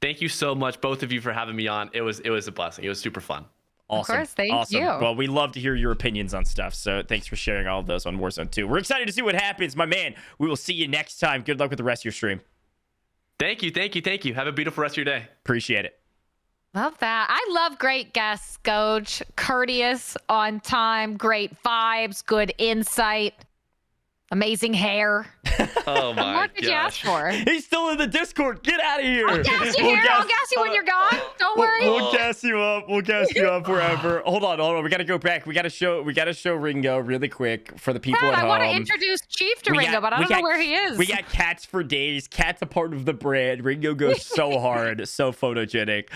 Thank you so much, both of you, for having me on. It was a blessing. It was super fun. Awesome. Of course, thank you. Well, we love to hear your opinions on stuff, so thanks for sharing all of those on Warzone 2. We're excited to see what happens, my man. We will see you next time. Good luck with the rest of your stream. Thank you. Have a beautiful rest of your day. Appreciate it. Love that. I love great guests, GOJJ. Courteous, on time, great vibes, good insight, amazing hair. Oh my What did you ask for? He's still in the Discord. Get out of here. I'll gas you here. I'll gas you when you're gone. Don't worry. We'll gas you up. We'll gas you up forever. Hold on. We gotta go back. We gotta show Ringo really quick for the people at home. I want to introduce Chief to Ringo, but I don't know where he is. We got cats for days. Cat's a part of the brand. Ringo goes so hard, so photogenic.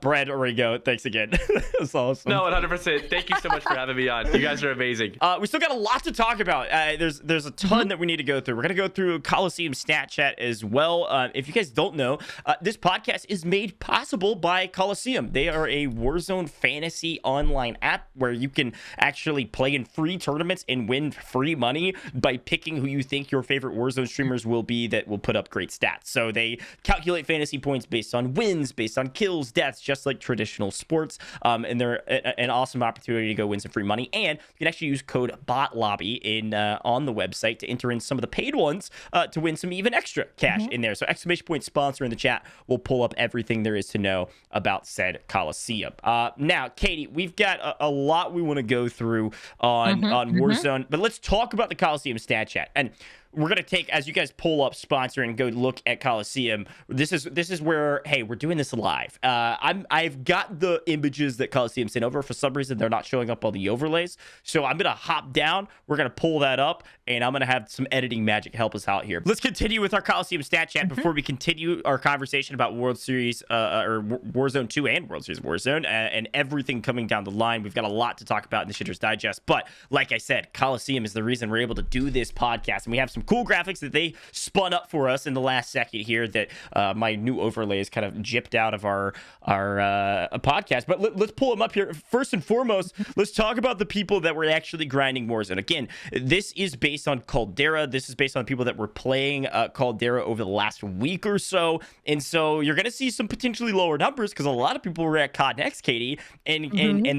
Brad, Ringo, thanks again. That's awesome. No, 100%. Thank you so much for having me on. You guys are amazing. We still got a lot to talk about. There's a ton that we need to go through. We're gonna go through Kolosseum Stat Chat as well. If you guys don't know, this podcast is made possible by Kolosseum. They are a Warzone fantasy online app where you can actually play in free tournaments and win free money by picking who you think your favorite Warzone streamers will be that will put up great stats. So they calculate fantasy points based on wins, based on kills, deaths, just like traditional sports. And they're an awesome opportunity to go win some free money. And you can actually use code BOTLOBBY on the website to enter in some of the paid ones to win some even extra cash in there. So exclamation point sponsor in the chat will pull up everything there is to know about said Kolosseum. Now, Katie, we've got a lot we want to go through on Warzone, but let's talk about the Kolosseum Stat Chat. And we're gonna take, as you guys pull up sponsor and go look at Kolosseum. This is where, hey, we're doing this live. I've got the images that Kolosseum sent over. For some reason, they're not showing up on the overlays. So I'm gonna hop down. We're gonna pull that up, and I'm gonna have some editing magic help us out here. Let's continue with our Kolosseum stat chat before we continue our conversation about World Series or Warzone 2 and World Series Warzone and everything coming down the line. We've got a lot to talk about in the Shitter's Digest, but like I said, Kolosseum is the reason we're able to do this podcast, and we have some cool graphics that they spun up for us in the last second here that my new overlays kind of gypped out of our podcast. But let's pull them up here. First and foremost, let's talk about the people that were actually grinding Warzone. Again, this is based on Caldera. This is based on people that were playing Caldera over the last week or so, and so you're going to see some potentially lower numbers because a lot of people were at CODNext, Katie, and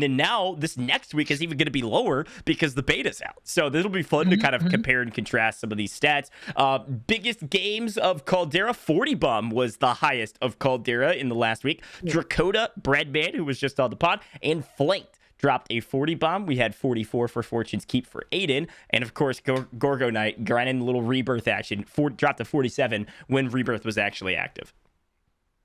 then now this next week is even going to be lower because the beta's out. So this will be fun to kind of compare and contrast some of these stats. Biggest games of Caldera, 40 Bum was the highest of Caldera in the last week. Drakota, Bbreadman, who was just on the pod, and Flanked dropped a 40 bomb. We had 44 for Fortune's Keep for Aiden. And of course, Gorgo Knight grinding the little rebirth action, dropped to 47 when rebirth was actually active.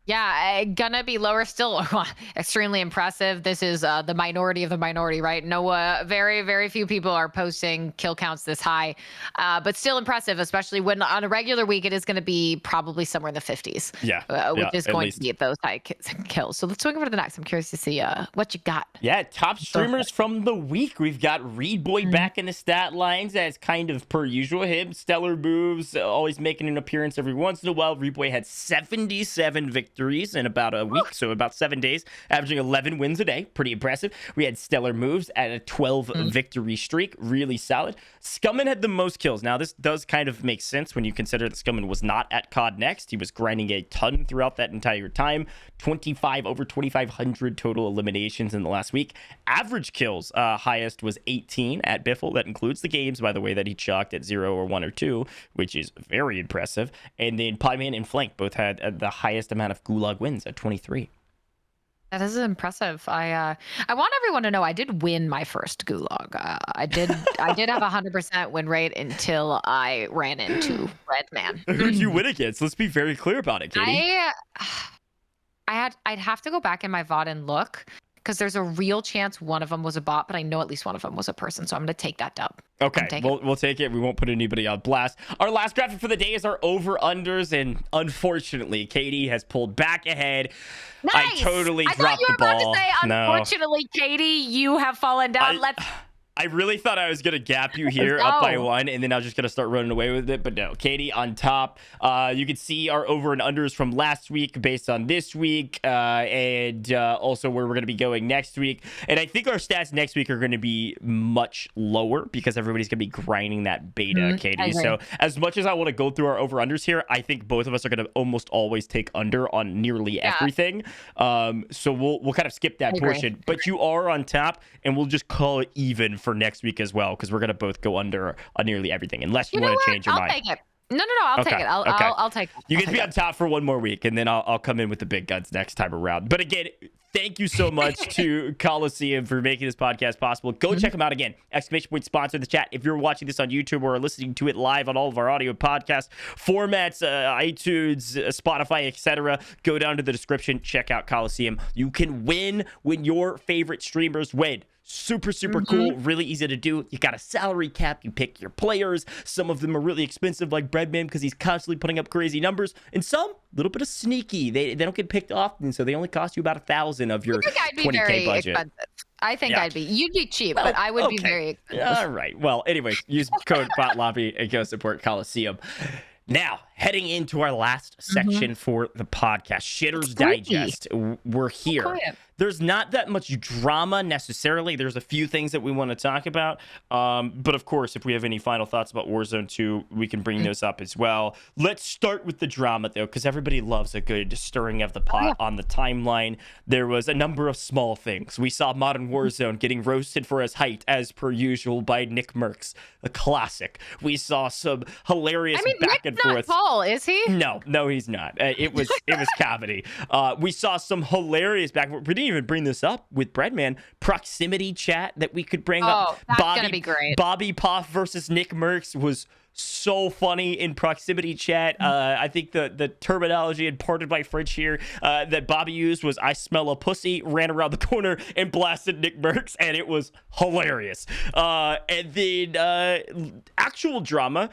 Yeah, gonna be lower still. Extremely impressive. This is the minority of the minority, right? No, very, very few people are posting kill counts this high, but still impressive, especially when on a regular week it is going to be probably somewhere in the 50s. Yeah, which is going to be at those high kills. So let's swing over to the next. I'm curious to see what you got. Yeah, top streamers from the week. We've got Reed Boy back in the stat lines as kind of per usual. Him, stellar moves, always making an appearance every once in a while. Reed Boy had 77 victories in about a week, so about 7 days, averaging 11 wins a day. Pretty impressive. We had stellar moves at a 12 victory streak. Really solid. Scummin had the most kills. Now, this does kind of make sense when you consider that Scummin was not at CODNext. He was grinding a ton throughout that entire time. Over 2,500 total eliminations in the last week. Average kills, highest was 18 at Biffle. That includes the games, by the way, that he chalked at 0 or 1 or 2, which is very impressive. And then Pieman and Flank both had the highest amount of Gulag wins at 23. That is impressive. I want everyone to know I did win my first Gulag. I did have 100% win rate until I ran into Bbreadman. Who did you win against? Let's be very clear about it, Katie. I'd have to go back in my VOD and look, because there's a real chance one of them was a bot, but I know at least one of them was a person, so I'm going to take that dub. Okay, we'll take it. We won't put anybody on blast. Our last graphic for the day is our over-unders, and unfortunately, Katie has pulled back ahead. Nice! I totally dropped the ball. I thought you were about to say, unfortunately, Katie, you have fallen down. I really thought I was going to gap you here up by 1, and then I was just going to start running away with it. But no, Katie on top. You can see our over and unders from last week based on this week, and also where we're going to be going next week. And I think our stats next week are going to be much lower because everybody's going to be grinding that beta, Katie. So as much as I want to go through our over unders here, I think both of us are going to almost always take under on nearly everything. So we'll kind of skip that portion. But you are on top, and we'll just call it even for next week as well, because we're gonna both go under on nearly everything, unless you want to change your mind. I'll take it. No, I'll take it. I'll take it. You can be on top for one more week, and then I'll come in with the big guns next time around. But again, thank you so much to Kolosseum for making this podcast possible. Go check them out again. Exclamation point sponsor the chat. If you're watching this on YouTube or listening to it live on all of our audio podcast formats, iTunes, Spotify, etc., go down to the description. Check out Kolosseum. You can win when your favorite streamers win. Super cool, really easy to do. You got a salary cap, you pick your players. Some of them are really expensive, like Bbreadman, because he's constantly putting up crazy numbers, and some a little bit of sneaky. They don't get picked often, so they only cost you about 1,000 of your 20K budget. Expensive. I think you'd be cheap, but I would be very expensive. All right. Well, anyways, use code BOTLOBBY and go support Kolosseum. Now, heading into our last section for the podcast, Shitter's Digest. We're here. Okay. There's not that much drama necessarily. There's a few things that we want to talk about. But of course, if we have any final thoughts about Warzone 2, we can bring those up as well. Let's start with the drama, though, because everybody loves a good stirring of the pot on the timeline. There was a number of small things. We saw Modern Warzone getting roasted for his height, as per usual, by Nick Mercs, a classic. We saw some hilarious back and forth. Nick's not tall, is he? No, he's not. It was comedy. We saw some hilarious back and forth. We didn't even bring this up with Bbreadman. Proximity chat that we could bring up. That's gonna be great. Bobby Poff versus Nick Mercs was so funny in proximity chat. I think the terminology imparted by French here that Bobby used was "I smell a pussy," ran around the corner and blasted Nick Merckx, and it was hilarious. And then actual drama.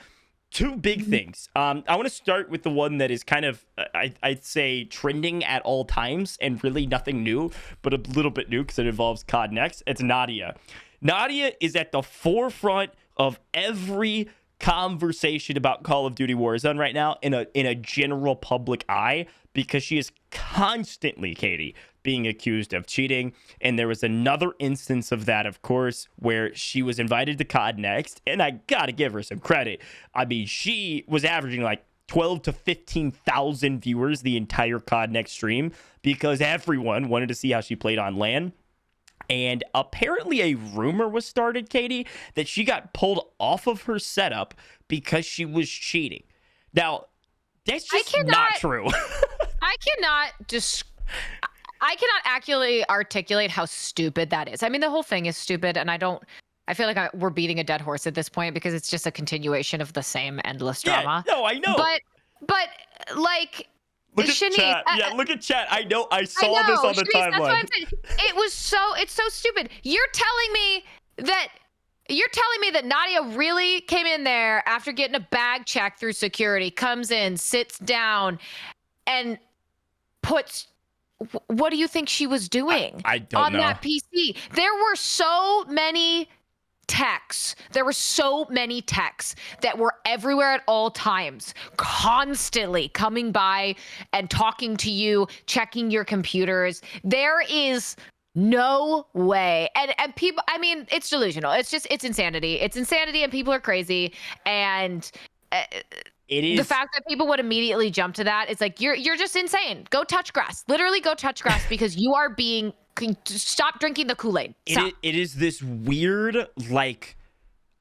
Two big things. I want to start with the one that is kind of, I'd say, trending at all times and really nothing new, but a little bit new because it involves CODNext. It's Nadia. Nadia is at the forefront of every conversation about Call of Duty Warzone right now in a general public eye because she is constantly, Katie, being accused of cheating. And there was another instance of that, of course, where she was invited to CODNext, and I gotta give her some credit. I mean, she was averaging like 12 to 15,000 viewers the entire CODNext stream because everyone wanted to see how she played on LAN. And apparently a rumor was started, Katie, that she got pulled off of her setup because she was cheating. Now, that's just not true. I cannot accurately articulate how stupid that is. I mean, the whole thing is stupid, and I feel like we're beating a dead horse at this point because it's just a continuation of the same endless drama. Yeah, no, I know. But like, look at Shanice, chat. Yeah, look at chat. I know. I saw this on the Shanice, that's what timeline. I'm saying. It's so stupid. You're telling me that Nadia really came in there after getting a bag check through security, comes in, sits down, and puts. What do you think she was doing I don't know. On that PC? There were so many texts. There were so many texts that were everywhere at all times, constantly coming by and talking to you, checking your computers. There is no way. And people, I mean, it's delusional. It's insanity. It's insanity, and people are crazy. And it is the fact that people would immediately jump to that. It's like, you're just insane. Go touch grass. Literally go touch grass because you are being, stop drinking the Kool-Aid. Stop. It is this weird, like,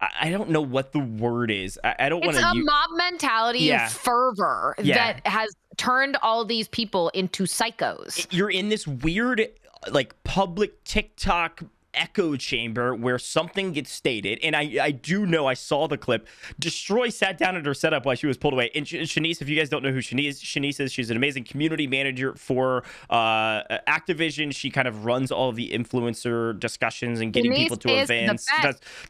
I don't know what the word is. I don't want to. It's a mob mentality fervor that has turned all these people into psychos. You're in this weird, like, public TikTok echo chamber where something gets stated, and I do know, I saw the clip. Destroy sat down at her setup while she was pulled away. And Shanice, if you guys don't know who Shanice is, she's an amazing community manager for Activision. She kind of runs all of the influencer discussions and getting people to events.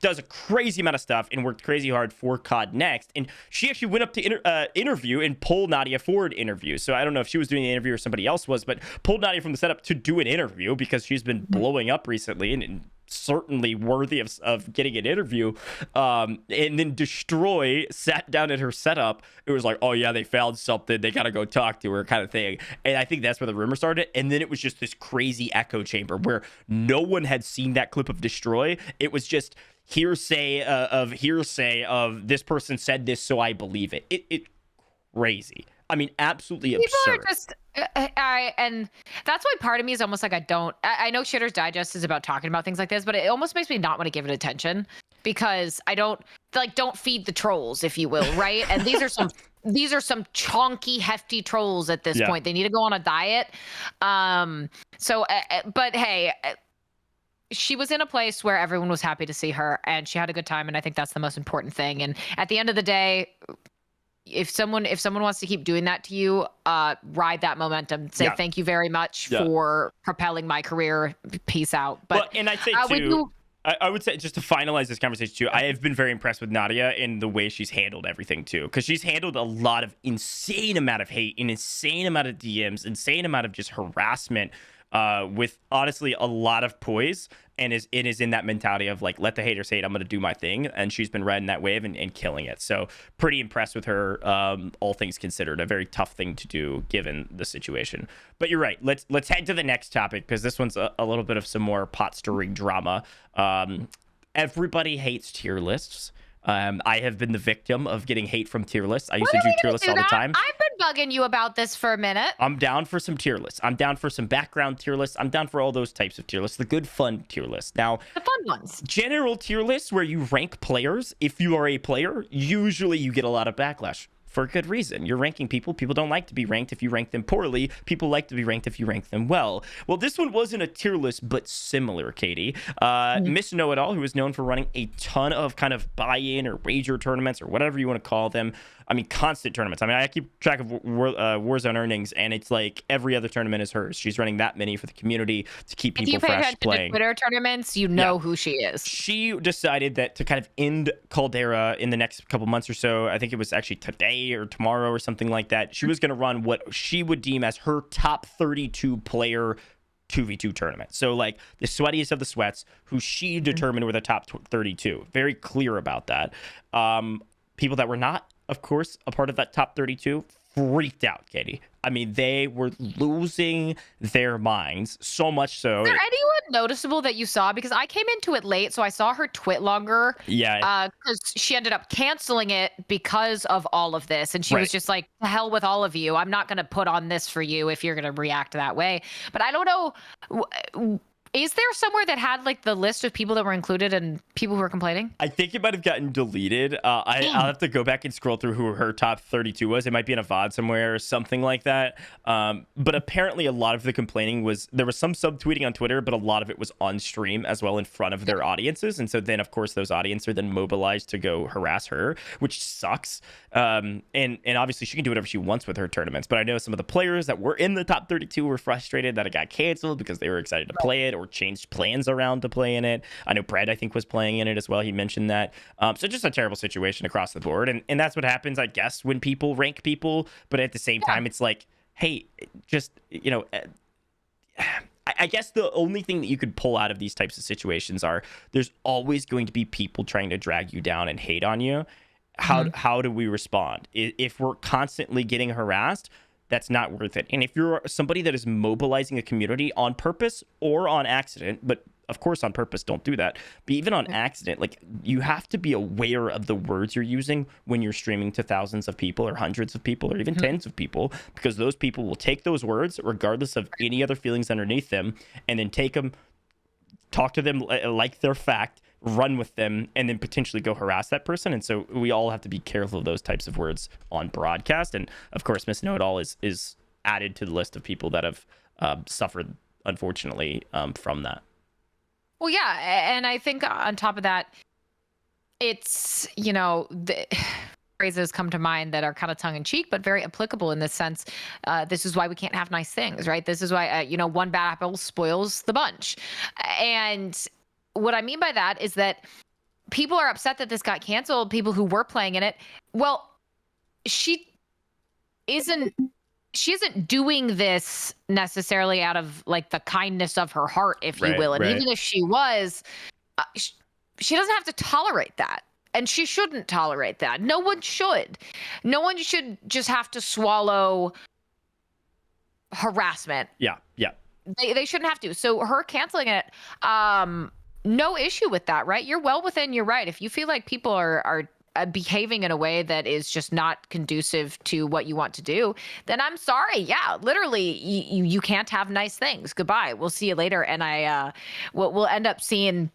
Does a crazy amount of stuff and worked crazy hard for CODNext. And she actually went up to interview and pulled Nadia for an interview. So I don't know if she was doing the interview or somebody else was, but pulled Nadia from the setup to do an interview because she's been blowing up recently and certainly worthy of getting an interview. And then Destroy sat down at her setup. It was like, oh yeah, they found something, they gotta go talk to her, kind of thing. And I think that's where the rumor started. And then it was just this crazy echo chamber where no one had seen that clip of Destroy. It was just hearsay of this person said this, so I believe it. It crazy. I mean, absolutely absurd. People are just, and that's why part of me is almost like I know Shitter's Digest is about talking about things like this, but it almost makes me not want to give it attention because I don't feed the trolls, if you will, right? And these are some chonky, hefty trolls at this point. They need to go on a diet. But hey, she was in a place where everyone was happy to see her and she had a good time. And I think that's the most important thing. And at the end of the day, if someone wants to keep doing that to you, ride that momentum. Say thank you very much for propelling my career. Peace out. But and I think too, I would say, just to finalize this conversation too, I have been very impressed with Nadia in the way she's handled everything too, because she's handled a lot of insane amount of hate, an insane amount of DMs, insane amount of just harassment, with honestly a lot of poise, and is in that mentality of like, let the haters hate, I'm gonna do my thing, and she's been riding that wave and killing it. So pretty impressed with her, all things considered. A very tough thing to do given the situation. But you're right, let's head to the next topic, because this one's a little bit of some more pot stirring drama. Everybody hates tier lists. I have been the victim of getting hate from tier lists. I used to do tier lists all the time. I've been bugging you about this for a minute. I'm down for some tier lists. I'm down for some background tier lists. I'm down for all those types of tier lists. The good, fun tier lists. Now, the fun ones. General tier lists where you rank players. If you are a player, usually you get a lot of backlash for a good reason. You're ranking people. People don't like to be ranked if you rank them poorly. People like to be ranked if you rank them well. Well, this one wasn't a tier list, but similar, Katie. MrsKnowItAll, who is known for running a ton of kind of buy-in or wager tournaments or whatever you want to call them. I mean, constant tournaments. I mean, I keep track of Warzone earnings, and it's like every other tournament is hers. She's running that many for the community to keep people fresh playing. If you pay attention to Twitter tournaments, you know who she is. She decided that to kind of end Caldera in the next couple months or so, I think it was actually today or tomorrow or something like that, she was going to run what she would deem as her top 32 player 2v2 tournament. So like the sweatiest of the sweats, who she determined were the top 32. Very clear about that. People that were not, of course, a part of that top 32 freaked out, Katie. I mean, they were losing their minds, so much so. Is there anyone noticeable that you saw? Because I came into it late, so I saw her twit longer. Yeah. Because she ended up canceling it because of all of this. And she was just like, to hell with all of you. I'm not going to put on this for you if you're going to react that way. But I don't know. Is there somewhere that had like the list of people that were included and people who were complaining? I think it might have gotten deleted. I'll have to go back and scroll through who her top 32 was. It might be in a VOD somewhere or something like that. But apparently a lot of the complaining was, there was some subtweeting on Twitter, but a lot of it was on stream as well in front of their audiences. And so then, of course, those audiences are then mobilized to go harass her, which sucks. And obviously she can do whatever she wants with her tournaments. But I know some of the players that were in the top 32 were frustrated that it got canceled because they were excited to play it or changed plans around to play in it. I know Brad, I think, was playing in it as well. He mentioned that. So just a terrible situation across the board. And that's what happens, I guess, when people rank people. But at the same time, it's like, hey, just, you know, I guess the only thing that you could pull out of these types of situations are there's always going to be people trying to drag you down and hate on you. How do we respond? If we're constantly getting harassed, that's not worth it. And if you're somebody that is mobilizing a community on purpose or on accident, but of course on purpose, don't do that. But even on accident, like, you have to be aware of the words you're using when you're streaming to thousands of people or hundreds of people or even tens of people, because those people will take those words regardless of any other feelings underneath them and then take them, talk to them like they're fact, run with them, and then potentially go harass that person. And so we all have to be careful of those types of words on broadcast. And of course, MrsKnowItAll is added to the list of people that have suffered, unfortunately, from that. Well, yeah. And I think on top of that, it's, you know, the phrases come to mind that are kind of tongue in cheek, but very applicable in this sense. This is why we can't have nice things, right? This is why, you know, one bad apple spoils the bunch. And what I mean by that is that people are upset that this got canceled, people who were playing in it. Well, she isn't doing this necessarily out of like the kindness of her heart, if you will. And even if she was, she doesn't have to tolerate that. And she shouldn't tolerate that. No one should. No one should just have to swallow harassment. Yeah. They shouldn't have to. So her canceling it, no issue with that, right? You're well within your right. If you feel like people are behaving in a way that is just not conducive to what you want to do, then I'm sorry. Yeah, literally, you can't have nice things. Goodbye. We'll see you later. And we'll end up seeing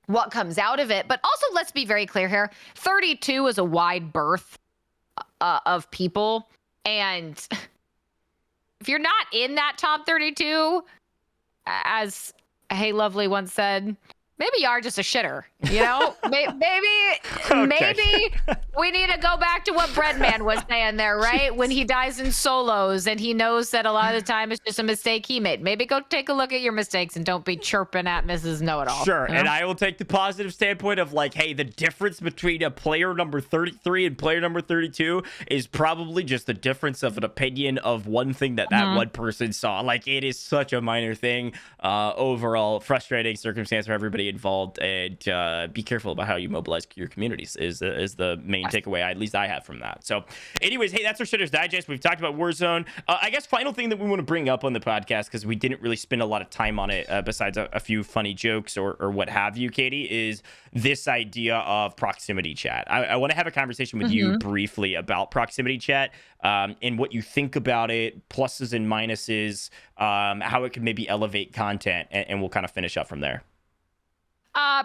what comes out of it. But also, let's be very clear here. 32 is a wide berth of people. And if you're not in that top 32, as Hey Lovely once said, maybe you are just a shitter, you know? Maybe we need to go back to what Bbreadman was saying there, right? When he dies in solos and he knows that a lot of the time it's just a mistake he made. Maybe go take a look at your mistakes and don't be chirping at Mrs. Know-It-All. Sure, you know? and I will take the positive standpoint of like, hey, the difference between a player number 33 and player number 32 is probably just the difference of an opinion of one thing that one person saw. Like, it is such a minor thing. Overall, frustrating circumstance for everybody involved, and be careful about how you mobilize your communities is the main takeaway at least I have from that. So anyways, hey, that's our Shitter's Digest. We've talked about Warzone. I guess final thing that we want to bring up on the podcast, because we didn't really spend a lot of time on it besides a few funny jokes or what have you, Katie, is this idea of proximity chat. I want to have a conversation with you briefly about proximity chat and what you think about it, pluses and minuses, how it could maybe elevate content, and we'll kind of finish up from there.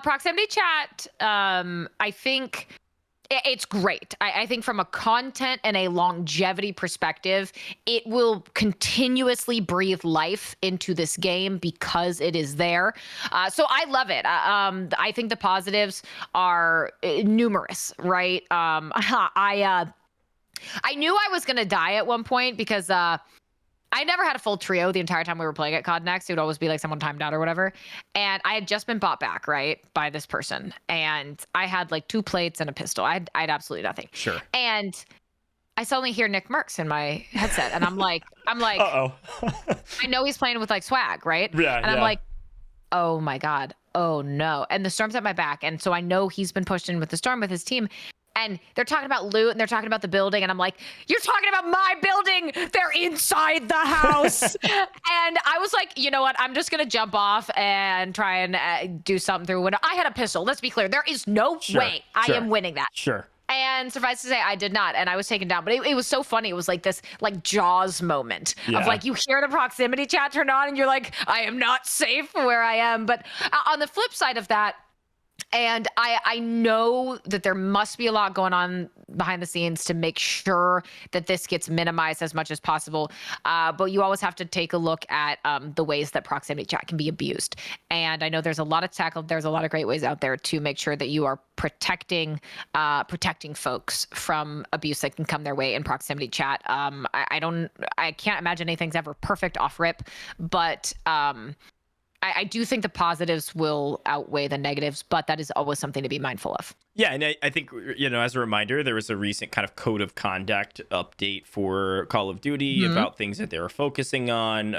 Proximity chat, I think It's great. I think from a content and a longevity perspective, it will continuously breathe life into this game because it is there. So I love it. I think the positives are numerous, right? I knew I was going to die at one point because I never had a full trio the entire time we were playing at CODNext. It would always be like someone timed out or whatever. And I had just been bought back, right, by this person. And I had like 2 plates and a pistol. I had absolutely nothing. Sure. And I suddenly hear Nick Mercs in my headset. And I'm like, Uh-oh. I know he's playing with like swag, right? Yeah, and I'm like, oh my God. Oh no. And the storm's at my back. And so I know he's been pushed in with the storm with his team. And they're talking about loot and they're talking about the building. And I'm like, you're talking about my building. They're inside the house. And I was like, you know what? I'm just going to jump off and try and do something through a window. I had a pistol. Let's be clear. There is no way I am winning that. Sure. And suffice to say, I did not. And I was taken down. But it was so funny. It was like this like Jaws moment of like you hear the proximity chat turn on and you're like, I am not safe where I am. But on the flip side of that, and I know that there must be a lot going on behind the scenes to make sure that this gets minimized as much as possible. But you always have to take a look at the ways that proximity chat can be abused. And I know there's a lot of tackle. There's a lot of great ways out there to make sure that you are protecting folks from abuse that can come their way in proximity chat. I can't imagine anything's ever perfect off rip, but I do think the positives will outweigh the negatives, but that is always something to be mindful of. Yeah, and I think, as a reminder, there was a recent kind of code of conduct update for Call of Duty about things that they were focusing on,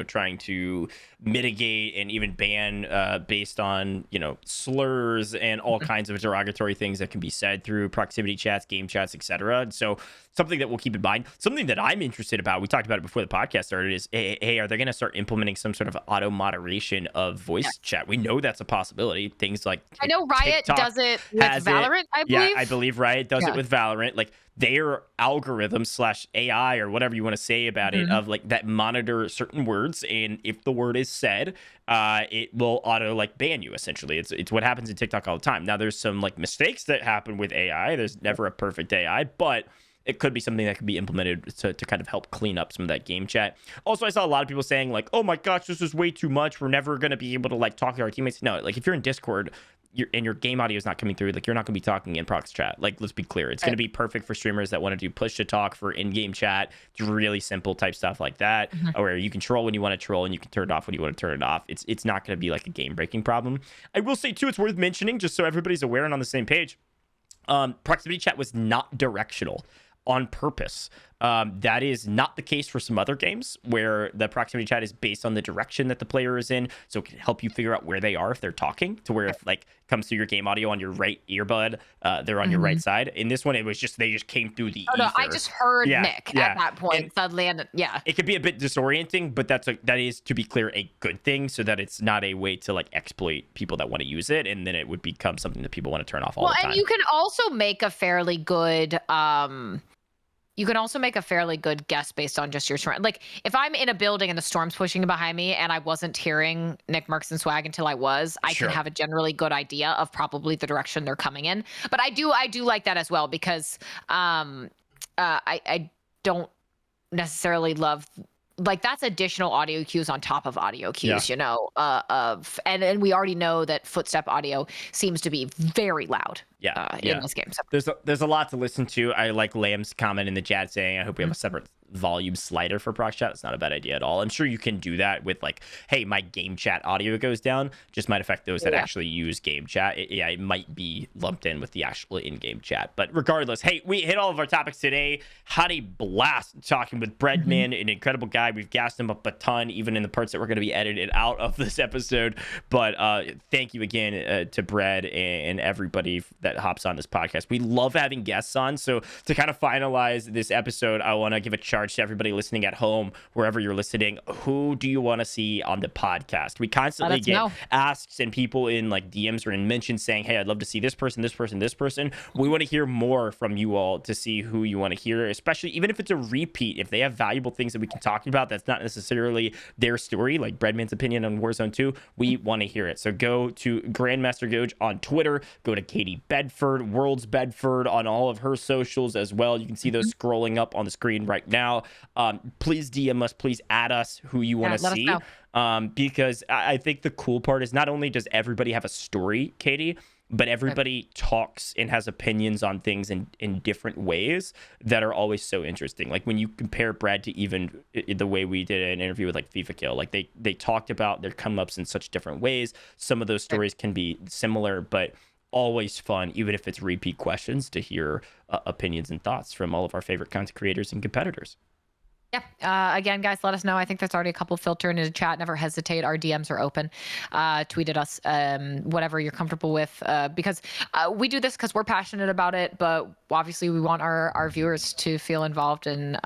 trying to mitigate and even ban based on, slurs and all kinds of derogatory things that can be said through proximity chats, game chats, etc. So something that we'll keep in mind. Something that I'm interested about, we talked about it before the podcast started, is, hey, are they going to start implementing some sort of auto moderation of voice chat? We know that's a possibility. Things like I know Riot TikTok does it with Valorant, I believe. Yeah, I believe Riot does it with Valorant. Like their algorithm / AI or whatever you want to say about it, of like that monitor certain words, and if the word is said, it will auto like ban you. Essentially, it's what happens in TikTok all the time. Now, there's some like mistakes that happen with AI. There's never a perfect AI, but it could be something that could be implemented to kind of help clean up some of that game chat. Also, I saw a lot of people saying like, oh my gosh, this is way too much. We're never going to be able to like talk to our teammates. No, like if you're in Discord and your game audio is not coming through, like you're not going to be talking in prox chat. Like, let's be clear. It's going to be perfect for streamers that want to do push to talk for in-game chat. It's really simple type stuff like that, where you control when you want to troll and you can turn it off when you want to turn it off. It's not going to be like a game-breaking problem. I will say too, it's worth mentioning just so everybody's aware and on the same page. Proximity chat was not directional on purpose. That is not the case for some other games where the proximity chat is based on the direction that the player is in, so it can help you figure out where they are if they're talking, to where if like comes through your game audio on your right earbud, they're on your right side. In this one, it was just they just came through the ether. No, I just heard Nick at that point and suddenly, and it could be a bit disorienting, but that is, to be clear, a good thing, so that it's not a way to like exploit people that want to use it, and then it would become something that people want to turn off all the time. And you can also make a fairly good guess based on just your surround. Like if I'm in a building and the storm's pushing behind me and I wasn't hearing Nick Mercs and swag until I can have a generally good idea of probably the direction they're coming in. But I do like that as well, because I don't necessarily love, like, that's additional audio cues on top of audio cues, and we already know that footstep audio seems to be very loud in this game. So there's a lot to listen to. I like Lamb's comment in the chat saying, I hope we have a separate volume slider for prox chat. It's not a bad idea at all. I'm sure you can do that with like, hey, my game chat audio goes down. Just might affect those that actually use game chat. It might be lumped in with the actual in-game chat. But regardless, hey, we hit all of our topics today. Had a blast talking with Bbreadman, an incredible guy. We've gassed him up a ton, even in the parts that were going to be edited out of this episode. But thank you again to Bread and everybody that hops on this podcast. We love having guests on. So to kind of finalize this episode, I want to give a charge to everybody listening at home, wherever you're listening. Who do you want to see on the podcast? We constantly get asks and people in like DMs or in mentions saying, hey, I'd love to see this person, this person, this person. We want to hear more from you all to see who you want to hear, especially even if it's a repeat, if they have valuable things that we can talk about that's not necessarily their story, like Bbreadman's opinion on Warzone 2, we want to hear it. So go to Grandmaster GOJJ on Twitter, go to Katie Bedford, World's Bedford, on all of her socials as well. You can see those scrolling up on the screen right now. Please DM us, please add us who you want to see. Because I think the cool part is not only does everybody have a story, Katie, but everybody talks and has opinions on things in different ways that are always so interesting. Like when you compare Brad to even the way we did an interview with like FIFA Kill, like they talked about their come ups in such different ways. Some of those stories can be similar, but always fun, even if it's repeat questions, to hear opinions and thoughts from all of our favorite content creators and competitors. Yeah. Again, guys, let us know. I think there's already a couple filtered in the chat. Never hesitate. Our DMs are open. Tweet at us, whatever you're comfortable with, because we do this because we're passionate about it. But obviously, we want our viewers to feel involved and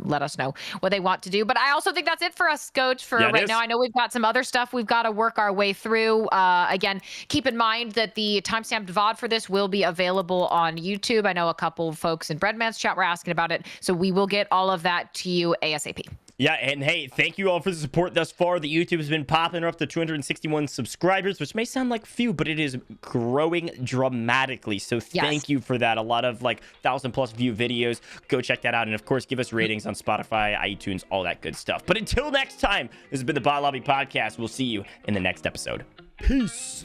let us know what they want to do. But I also think that's it for us, Coach, for right now. I know we've got some other stuff we've got to work our way through. Again, keep in mind that the timestamped VOD for this will be available on YouTube. I know a couple of folks in Bbreadman's chat were asking about it. So we will get all of that to you ASAP. Yeah, and hey, thank you all for the support thus far. The YouTube has been popping up to 261 subscribers, which may sound like few, but it is growing dramatically. So thank you for that. A lot of like 1,000+ view videos. Go check that out. And of course, give us ratings on Spotify, iTunes, all that good stuff. But until next time, this has been the Bot Lobby Podcast. We'll see you in the next episode. Peace.